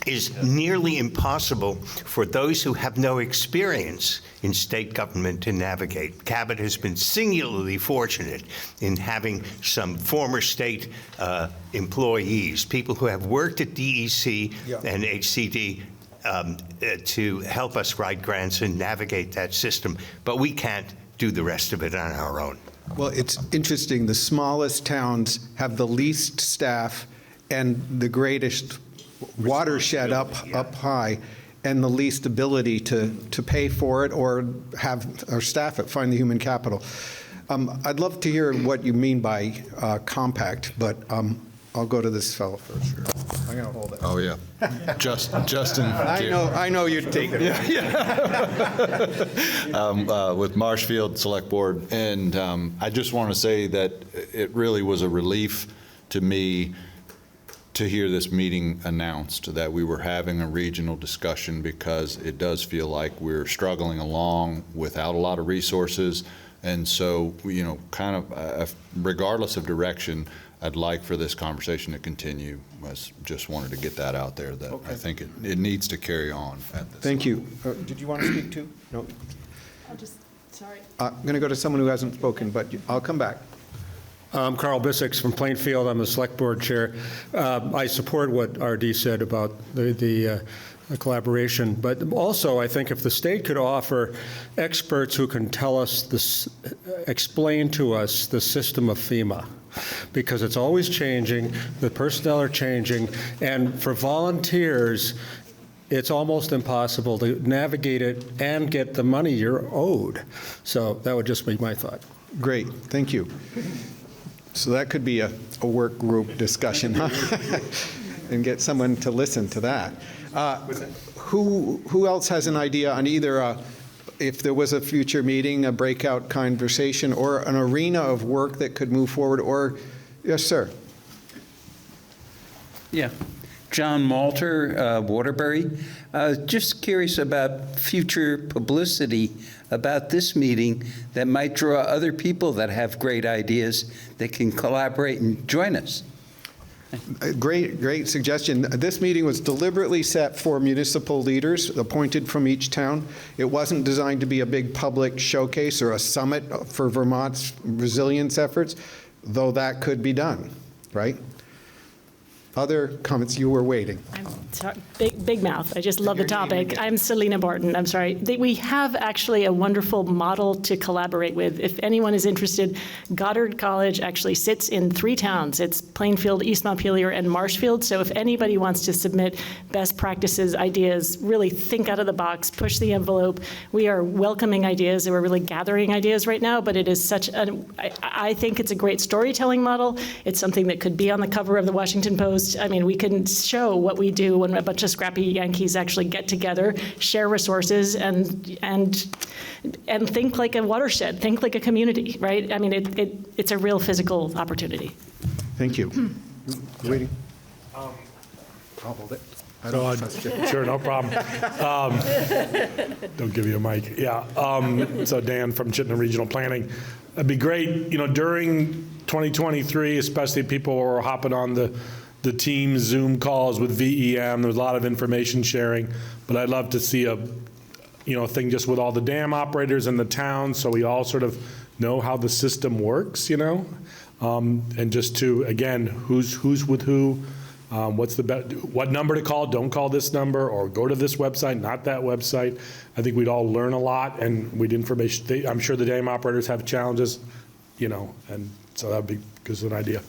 is nearly impossible for those who have no experience in state government to navigate. Cabot has been singularly fortunate in having some former state employees, people who have worked at DEC and HCD, to help us write grants and navigate that system, but we can't do the rest of it on our own. Well, it's interesting. The smallest towns have the least staff and the greatest watershed up high, and the least ability to pay for it or have or staff it, find the human capital. I'd love to hear what you mean by compact, but I'll go to this fellow first. I'm going to hold it. Oh, yeah. Justin. I know you're taking it. With Marshfield Select Board, and I just want to say that it really was a relief to me to hear this meeting announced, that we were having a regional discussion, because it does feel like we're struggling along without a lot of resources. And so, kind of regardless of direction, I'd like for this conversation to continue. I just wanted to get that out there, that okay. I think it needs to carry on at this Thank you. Did you want to speak too? No. Sorry. I'm going to go to someone who hasn't spoken, but I'll come back. I'm Carl Bissix from Plainfield. I'm the Select Board Chair. I support what RD said about the collaboration, but also I think if the state could offer experts who can tell us this, explain to us the system of FEMA, because it's always changing, the personnel are changing, and for volunteers, it's almost impossible to navigate it and get the money you're owed. So that would just be my thought. Great, thank you. So that could be a work group discussion, huh? And get someone to listen to that. Who else has an idea on either if there was a future meeting, a breakout conversation, or an arena of work that could move forward? Or, yes, sir. Yeah. John Malter, Waterbury. Just curious about future publicity about this meeting that might draw other people that have great ideas that can collaborate and join us. Great suggestion. This meeting was deliberately set for municipal leaders appointed from each town. It wasn't designed to be a big public showcase or a summit for Vermont's resilience efforts, though that could be done, right? Other comments? You were waiting. I'm sorry, big mouth. I just love the topic. I'm Selena Barton. I'm sorry. We have actually a wonderful model to collaborate with. If anyone is interested, Goddard College actually sits in 3 towns. It's Plainfield, East Montpelier, and Marshfield. So if anybody wants to submit best practices, ideas, really think out of the box, push the envelope. We are welcoming ideas, and we're really gathering ideas right now, but it is I think it's a great storytelling model. It's something that could be on the cover of the Washington Post. I mean, we can show what we do when a bunch of scrappy Yankees actually get together, share resources, and think like a watershed, think like a community, right? I mean, it's a real physical opportunity. Thank you. Waiting. I'll hold it. I don't trust you. Sure, no problem. Don't give you a mic. Yeah. So Dan from Chittenden Regional Planning. It'd be great, during 2023, especially people were hopping on the Teams Zoom calls with VEM. There's a lot of information sharing, but I'd love to see a thing just with all the dam operators in the town, so we all sort of know how the system works, and just to, again, who's with who, what's the what number to call, don't call this number, or go to this website, not that website. I think we'd all learn a lot, and I'm sure the dam operators have challenges, and so that'd be just an idea.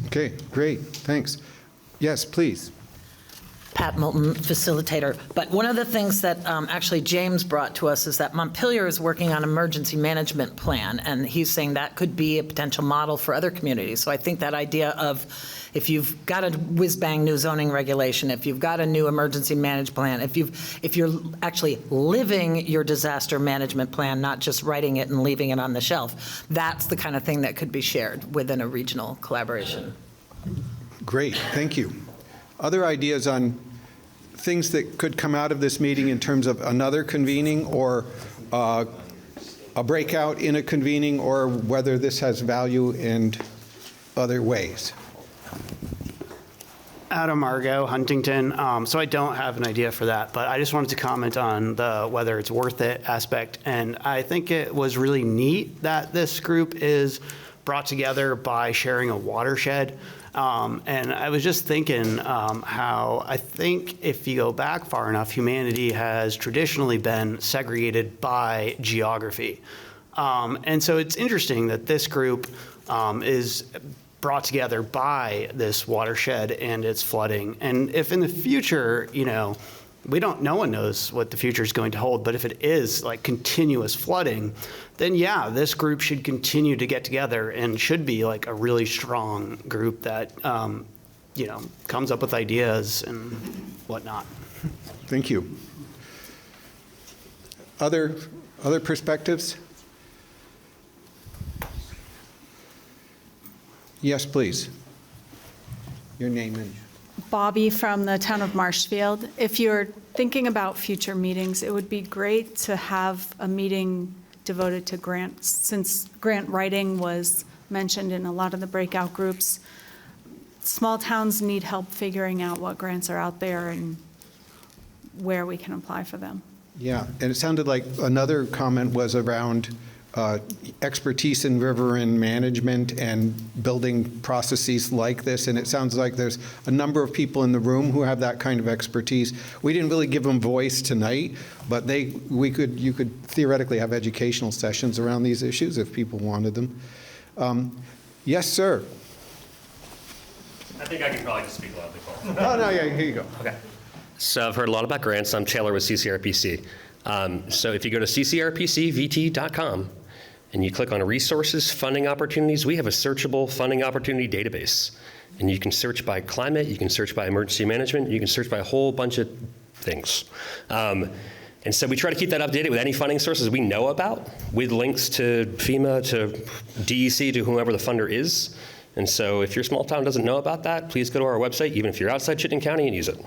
Okay, great, thanks. Yes, please. Pat Moulton, facilitator. But one of the things that actually James brought to us is that Montpelier is working on emergency management plan, and he's saying that could be a potential model for other communities. So I think that idea of if you've got a whiz-bang new zoning regulation, if you've got a new emergency management plan, if you're actually living your disaster management plan, not just writing it and leaving it on the shelf, that's the kind of thing that could be shared within a regional collaboration. Great, thank you. Other ideas on things that could come out of this meeting in terms of another convening or a breakout in a convening, or whether this has value in other ways? Adam Argo, Huntington. So I don't have an idea for that, but I just wanted to comment on the whether it's worth it aspect. And I think it was really neat that this group is brought together by sharing a watershed. And I was just thinking how I think if you go back far enough, humanity has traditionally been segregated by geography. And so it's interesting that this group is brought together by this watershed and its flooding. And if in the future, no one knows what the future is going to hold, but if it is like continuous flooding, then yeah, this group should continue to get together and should be like a really strong group that, comes up with ideas and whatnot. Thank you. Other perspectives? Yes, please. Your name and... Bobby from the town of Marshfield. If you're thinking about future meetings, it would be great to have a meeting devoted to grants, since grant writing was mentioned in a lot of the breakout groups. Small towns need help figuring out what grants are out there and where we can apply for them. Yeah, and it sounded like another comment was around expertise in riverine management and building processes like this, and it sounds like there's a number of people in the room who have that kind of expertise. We didn't really give them voice tonight, but you could theoretically have educational sessions around these issues if people wanted them. Yes, sir. I think I can probably just speak loudly. Oh, no, yeah, here you go. Okay. So I've heard a lot about grants. I'm Taylor with CCRPC. So if you go to ccrpcvt.com and you click on resources, funding opportunities, we have a searchable funding opportunity database. And you can search by climate, you can search by emergency management, you can search by a whole bunch of things. And so we try to keep that updated with any funding sources we know about, with links to FEMA, to DEC, to whoever the funder is. And so if your small town doesn't know about that, please go to our website, even if you're outside Chittenden County, and use it.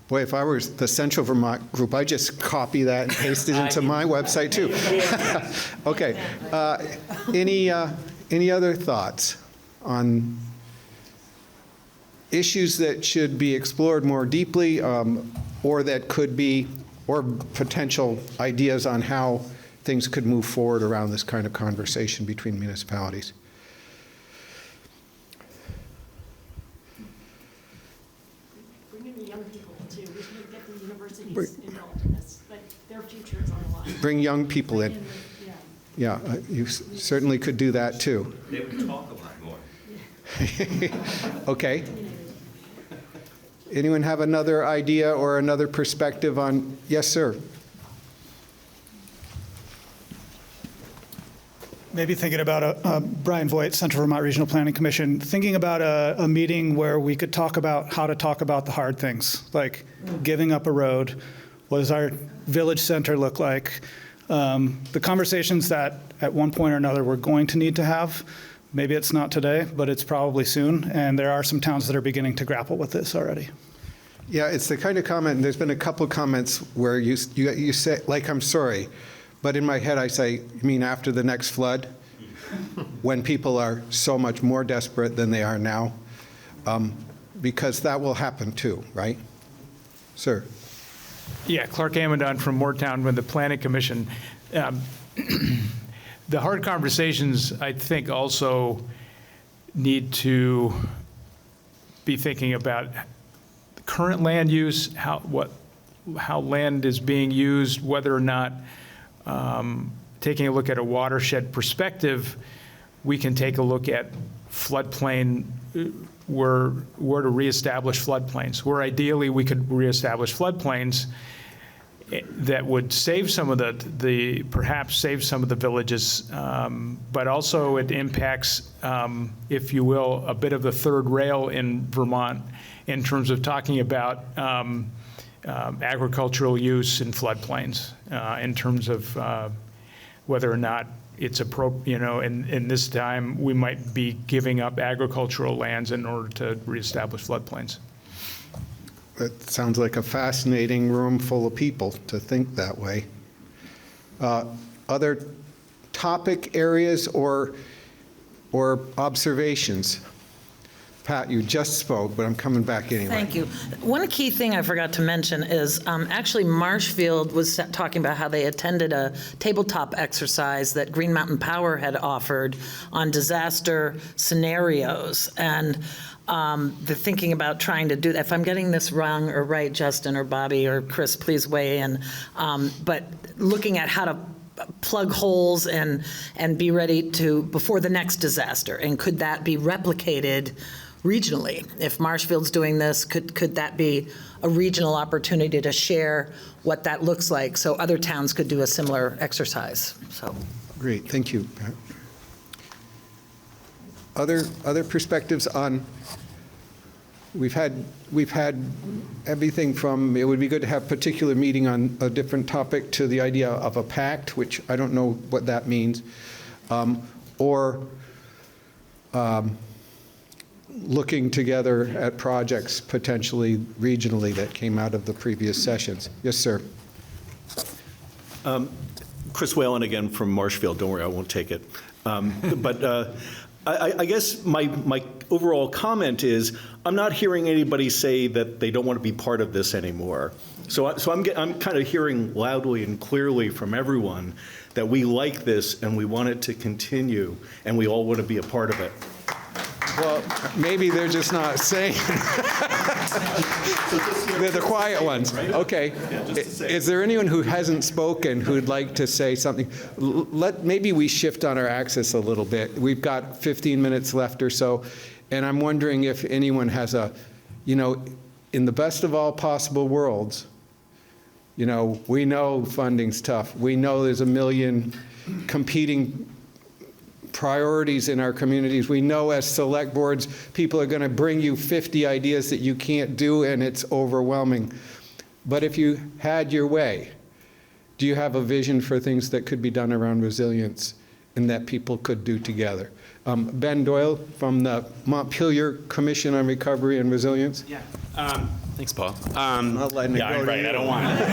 Boy, if I were the Central Vermont group, I'd just copy that and paste it into my website too. Okay. Any other thoughts on issues that should be explored more deeply, or that could be, or potential ideas on how things could move forward around this kind of conversation between municipalities? Bringing the young people too. We should get the universities involved in this, but their future is on the line. Bring young people in. Yeah, you certainly could do that too. They would talk a lot more. Okay. Anyone have another idea or another perspective on? Yes, sir. Maybe thinking about Brian Voigt, Central Vermont Regional Planning Commission, thinking about a meeting where we could talk about how to talk about the hard things, like giving up a road. What does our village center look like? The conversations that at one point or another we're going to need to have. Maybe it's not today, but it's probably soon. And there are some towns that are beginning to grapple with this already. Yeah, it's the kind of comment, and there's been a couple of comments where you say, like, I'm sorry, but in my head I say, you mean after the next flood? When people are so much more desperate than they are now? Because that will happen too, right? Sir. Yeah, Clark Amidon from Moortown with the Planning Commission. The hard conversations, I think, also need to be thinking about current land use, how land is being used, whether or not, taking a look at a watershed perspective, we can take a look at floodplain, where to reestablish floodplains, where ideally we could reestablish floodplains that would save some of perhaps save some of the villages, but also it impacts, if you will, a bit of the third rail in Vermont in terms of talking about agricultural use in floodplains, in terms of whether or not it's appropriate, in this time we might be giving up agricultural lands in order to reestablish floodplains. That sounds like a fascinating room full of people to think that way. Other topic areas or observations? Pat, you just spoke, but I'm coming back anyway. Thank you. One key thing I forgot to mention is actually Marshfield was talking about how they attended a tabletop exercise that Green Mountain Power had offered on disaster scenarios. And they're thinking about trying to do that. If I'm getting this wrong or right, Justin or Bobby or Chris, please weigh in. But looking at how to plug holes and be ready to before the next disaster. And could that be replicated regionally? If Marshfield's doing this, could that be a regional opportunity to share what that looks like so other towns could do a similar exercise? So great, thank you, Pat. Other perspectives on? We've had everything from, it would be good to have a particular meeting on a different topic to the idea of a pact, which I don't know what that means, or looking together at projects potentially regionally that came out of the previous sessions. Yes, sir. Chris Whalen again from Marshfield. Don't worry, I won't take it. But I guess my overall comment is I'm not hearing anybody say that they don't want to be part of this anymore. So I'm kind of hearing loudly and clearly from everyone that we like this and we want it to continue and we all want to be a part of it. Well, maybe they're just not saying. They're the quiet ones. Okay. Is there anyone who hasn't spoken who'd like to say something? Maybe we shift on our axis a little bit. We've got 15 minutes left or so, and I'm wondering if anyone has in the best of all possible worlds, we know funding's tough. We know there's a million competing priorities in our communities. We know as select boards, people are going to bring you 50 ideas that you can't do, and it's overwhelming. But if you had your way, do you have a vision for things that could be done around resilience and that people could do together? Ben Doyle from the Montpelier Commission on Recovery and Resilience. Yeah. Thanks, Paul. I'm not letting it go to you. I don't want it.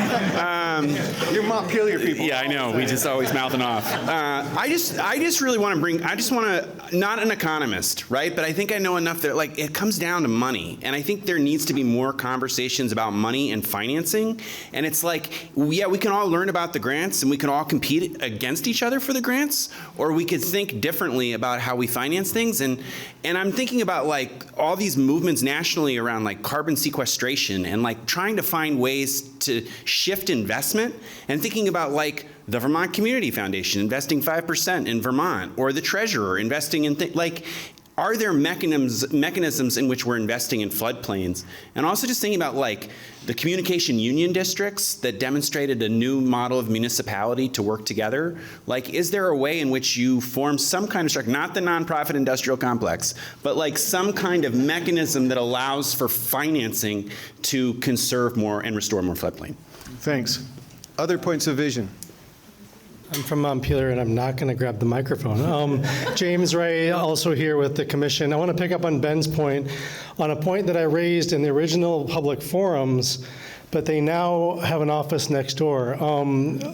You're Montpelier people. Yeah, I know. We just always mouthing off. I just really want to bring. I just want to. Not an economist, right? But I think I know enough that like it comes down to money, and I think there needs to be more conversations about money and financing. And it's like, yeah, we can all learn about the grants, and we can all compete against each other for the grants, or we could think differently about how we finance things. And I'm thinking about like all these movements nationally around like carbon sequestration and like trying to find ways to shift investment, and thinking about like the Vermont Community Foundation investing 5% in Vermont, or the treasurer investing in like, are there mechanisms in which we're investing in floodplains? And also just thinking about like the communication union districts that demonstrated a new model of municipality to work together. Like, is there a way in which you form some kind of structure, not the nonprofit industrial complex, but like some kind of mechanism that allows for financing to conserve more and restore more floodplain? Thanks. Other points of vision? I'm from Montpelier, and I'm not going to grab the microphone. James Ray, also here with the commission. I want to pick up on Ben's point, on a point that I raised in the original public forums, but they now have an office next door.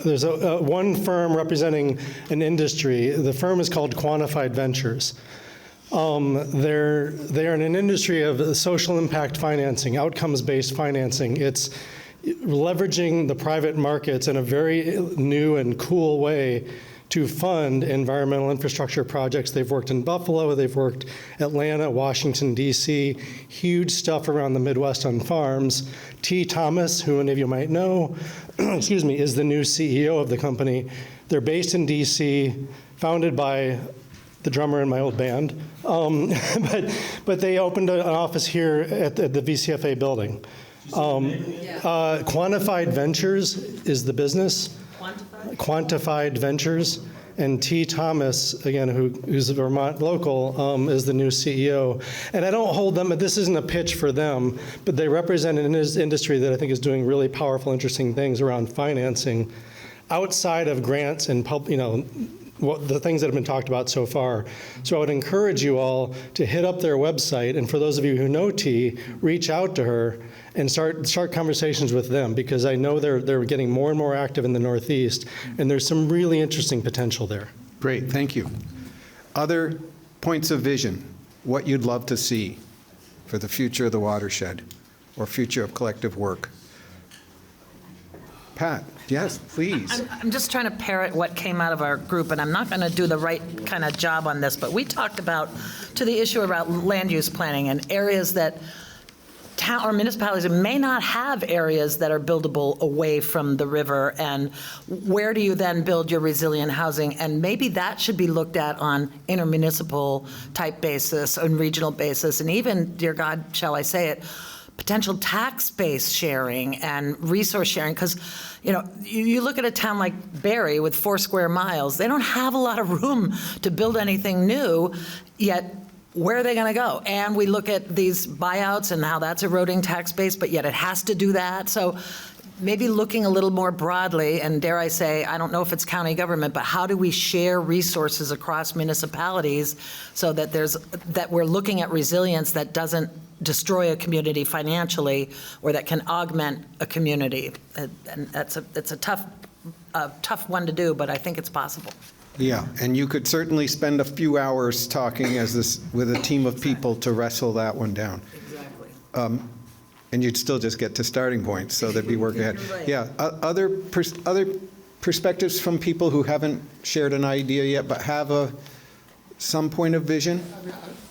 There's one firm representing an industry. The firm is called Quantified Ventures. They're in an industry of social impact financing, outcomes-based financing. It's leveraging the private markets in a very new and cool way to fund environmental infrastructure projects. They've worked in Buffalo, they've worked Atlanta, Washington, D.C., huge stuff around the Midwest on farms. T. Thomas, who many of you might know, excuse me, is the new CEO of the company. They're based in D.C., founded by the drummer in my old band, but they opened an office here at the VCFA building. Quantified Ventures is the business. Quantified Ventures. And T. Thomas, again, who's a Vermont local, is the new CEO. And I don't hold them, this isn't a pitch for them, but they represent an industry that I think is doing really powerful, interesting things around financing outside of grants and the things that have been talked about so far. So I would encourage you all to hit up their website, and for those of you who know T, reach out to her and start conversations with them, because I know they're getting more and more active in the Northeast, and there's some really interesting potential there. Great, thank you. Other points of vision, what you'd love to see for the future of the watershed or future of collective work? Pat, yes, please. I'm just trying to parrot what came out of our group, and I'm not going to do the right kind of job on this, but we talked about, to the issue about land use planning and areas that town or municipalities may not have areas that are buildable away from the river, and where do you then build your resilient housing? And maybe that should be looked at on intermunicipal type basis and regional basis, and even, dear God, shall I say it, potential tax base sharing and resource sharing, because you look at a town like Barre with 4 square miles, they don't have a lot of room to build anything new, yet where are they going to go? And we look at these buyouts and how that's eroding tax base, but yet it has to do that. So maybe looking a little more broadly, and dare I say, I don't know if it's county government, but how do we share resources across municipalities so that we're looking at resilience that doesn't destroy a community financially, or that can augment a community? And it's a tough one to do, but I think it's possible. Yeah, and you could certainly spend a few hours talking with a team of people to wrestle that one down. Exactly. And you'd still just get to starting points, so there'd be work ahead. Right. Yeah, other perspectives from people who haven't shared an idea yet, but have some point of vision?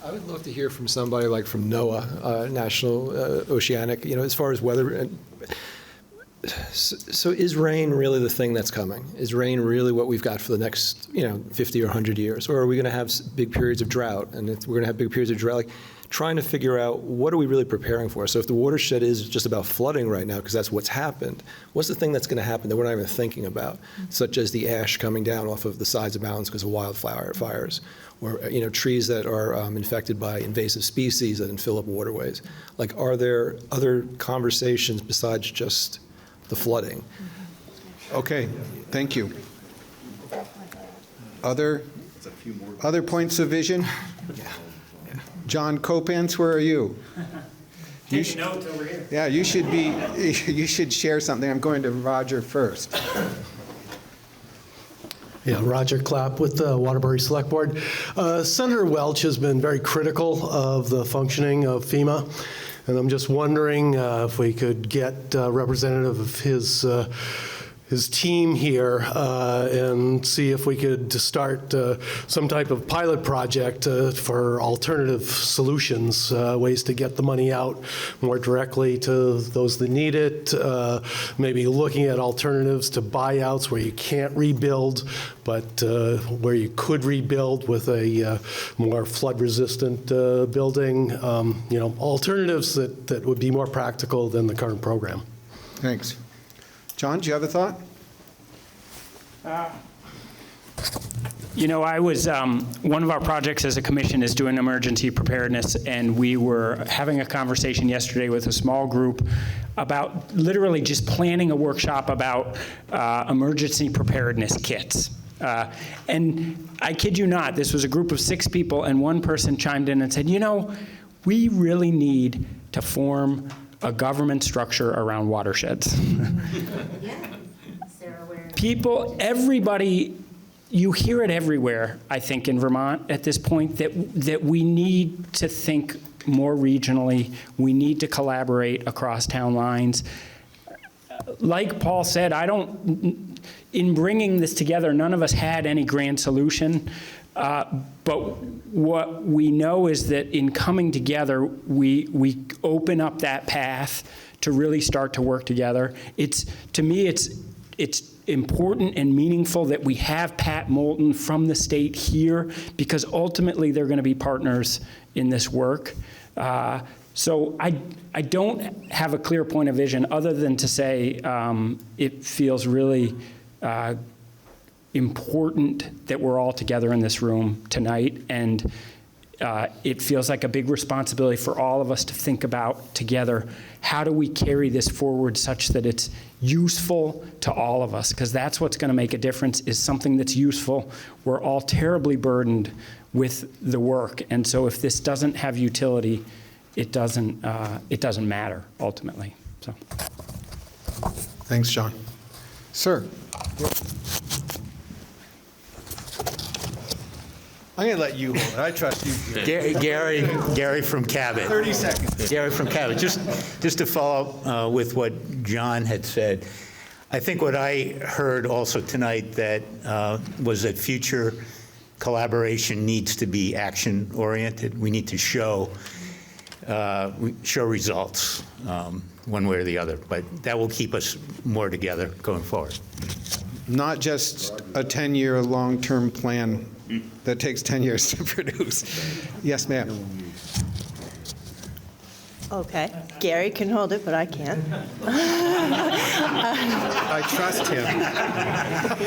I would love to hear from somebody like from NOAA, National Oceanic, as far as weather. So is rain really the thing that's coming? Is rain really what we've got for the next, 50 or 100 years? Or are we going to have big periods of drought? And if we're going to have big periods of drought, trying to figure out what are we really preparing for? So if the watershed is just about flooding right now, because that's what's happened, what's the thing that's going to happen that we're not even thinking about, such as the ash coming down off of the sides of mountains because of wildfire fires, or trees that are infected by invasive species that then fill up waterways? Are there other conversations besides just the flooding? Okay, thank you. Other points of vision? John Copance, where are you? Take notes over here. Yeah, you should share something. I'm going to Roger first. Yeah, Roger Clapp with the Waterbury Select Board. Senator Welch has been very critical of the functioning of FEMA, and I'm just wondering if we could get a representative of his team here and see if we could start some type of pilot project for alternative solutions, ways to get the money out more directly to those that need it, maybe looking at alternatives to buyouts where you can't rebuild, but where you could rebuild with a more flood-resistant building, alternatives that would be more practical than the current program. Thanks. John, do you have a thought? I was, one of our projects as a commission is doing emergency preparedness, and we were having a conversation yesterday with a small group about literally just planning a workshop about emergency preparedness kits. And I kid you not, this was a group of 6 people, and one person chimed in and said, we really need to form a government structure around watersheds. Everybody, you hear it everywhere, I think, in Vermont at this point, that we need to think more regionally. We need to collaborate across town lines. Like Paul said, in bringing this together, none of us had any grand solution. But what we know is that in coming together, we open up that path to really start to work together. To me, it's important and meaningful that we have Pat Moulton from the state here, because ultimately they're going to be partners in this work. So I don't have a clear point of vision other than to say it feels really important that we're all together in this room tonight, and it feels like a big responsibility for all of us to think about together, how do we carry this forward such that it's useful to all of us, because that's what's going to make a difference, is something that's useful. We're all terribly burdened with the work, and so if this doesn't have utility, it doesn't matter ultimately. So, thanks, John. Sir. I'm going to let you hold it. I trust you. Gary from Cabot. 30 seconds. Gary from Cabot. Just to follow up with what John had said, I think what I heard also tonight was that future collaboration needs to be action-oriented. We need to show results one way or the other, but that will keep us more together going forward. Not just a 10-year long-term plan that takes 10 years to produce. Yes, ma'am. Okay. Gary can hold it, but I can't. I trust him.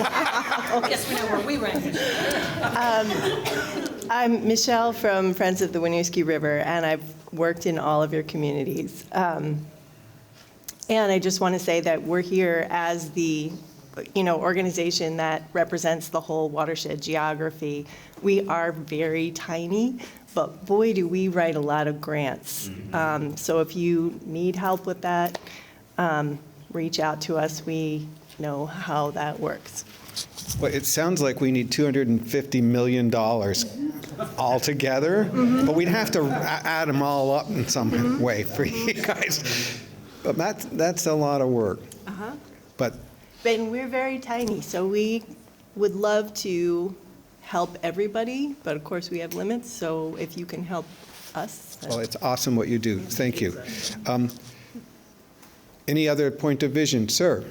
Wow. Yes, we know where we rank. I'm Michelle from Friends of the Winooski River, and I've worked in all of your communities. And I just want to say that we're here as the organization that represents the whole watershed geography. We are very tiny, but boy, do we write a lot of grants. So if you need help with that, reach out to us. We know how that works. Well, it sounds like we need $250 million altogether, but we'd have to add them all up in some way for you guys. But that's a lot of work. But we're very tiny, so we would love to help everybody, but of course we have limits, so if you can help us. Well, it's awesome what you do. Thank you. Any other point of vision? Sir.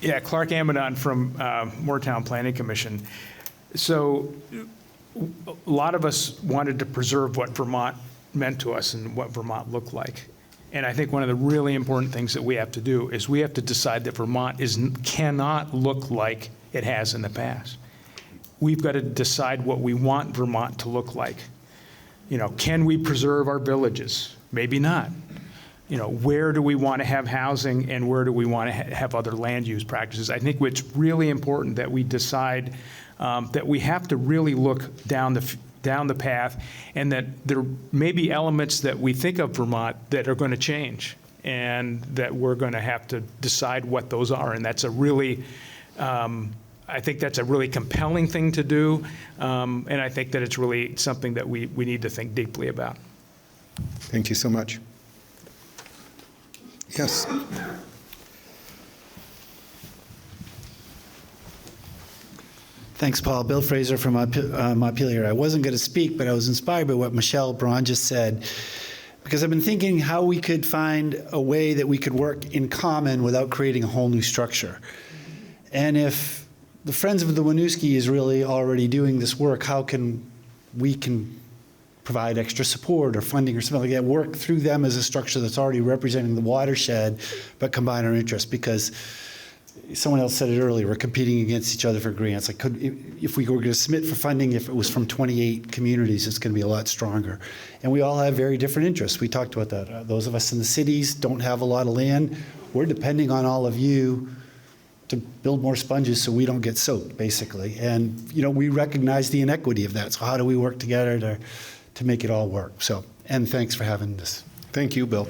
Yeah, Clark Amidon from Moortown Planning Commission. So a lot of us wanted to preserve what Vermont meant to us and what Vermont looked like. And I think one of the really important things that we have to do is we have to decide that Vermont cannot look like it has in the past. We've got to decide what we want Vermont to look like. Can we preserve our villages? Maybe not. Where do we want to have housing and where do we want to have other land use practices? I think it's really important that we decide that we have to really look down down the path, and that there may be elements that we think of Vermont that are going to change, and that we're going to have to decide what those are. And that's a really, I think that's a really compelling thing to do, and I think that it's really something that we need to think deeply about. Thank you so much. Yes. Thanks, Paul. Bill Fraser from Montpelier. I wasn't going to speak, but I was inspired by what Michelle Braun just said, because I've been thinking how we could find a way that we could work in common without creating a whole new structure. And if the Friends of the Winooski is really already doing this work, how can we provide extra support or funding or something like that, work through them as a structure that's already representing the watershed, but combine our interests? Because someone else said it earlier, we're competing against each other for grants. Like, if we were going to submit for funding, if it was from 28 communities, it's going to be a lot stronger. And we all have very different interests. We talked about that. Those of us in the cities don't have a lot of land. We're depending on all of you to build more sponges so we don't get soaked, basically. And, we recognize the inequity of that. So how do we work together to make it all work? So, and thanks for having this. Thank you, Bill.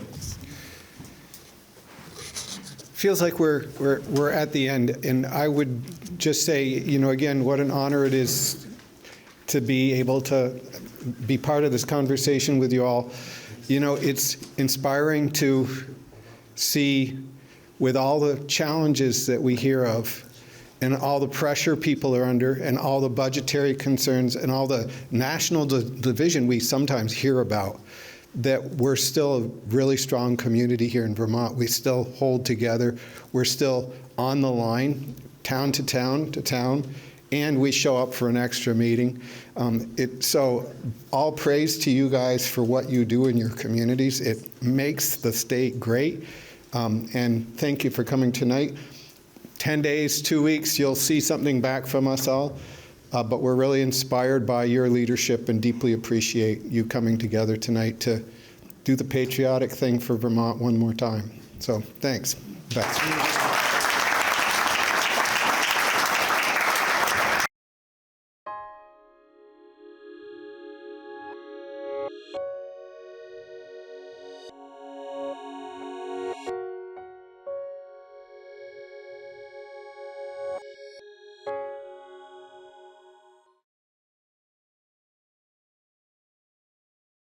Feels like we're at the end, and I would just say, again, what an honor it is to be able to be part of this conversation with you all. It's inspiring to see, with all the challenges that we hear of, and all the pressure people are under, and all the budgetary concerns, and all the national division we sometimes hear about, that we're still a really strong community here in Vermont. We still hold together. We're still on the line, town to town to town, and we show up for an extra meeting. So all praise to you guys for what you do in your communities. It makes the state great. And thank you for coming tonight. 10 days, 2 weeks, you'll see something back from us all. But we're really inspired by your leadership and deeply appreciate you coming together tonight to do the patriotic thing for Vermont one more time. So thanks. Bye.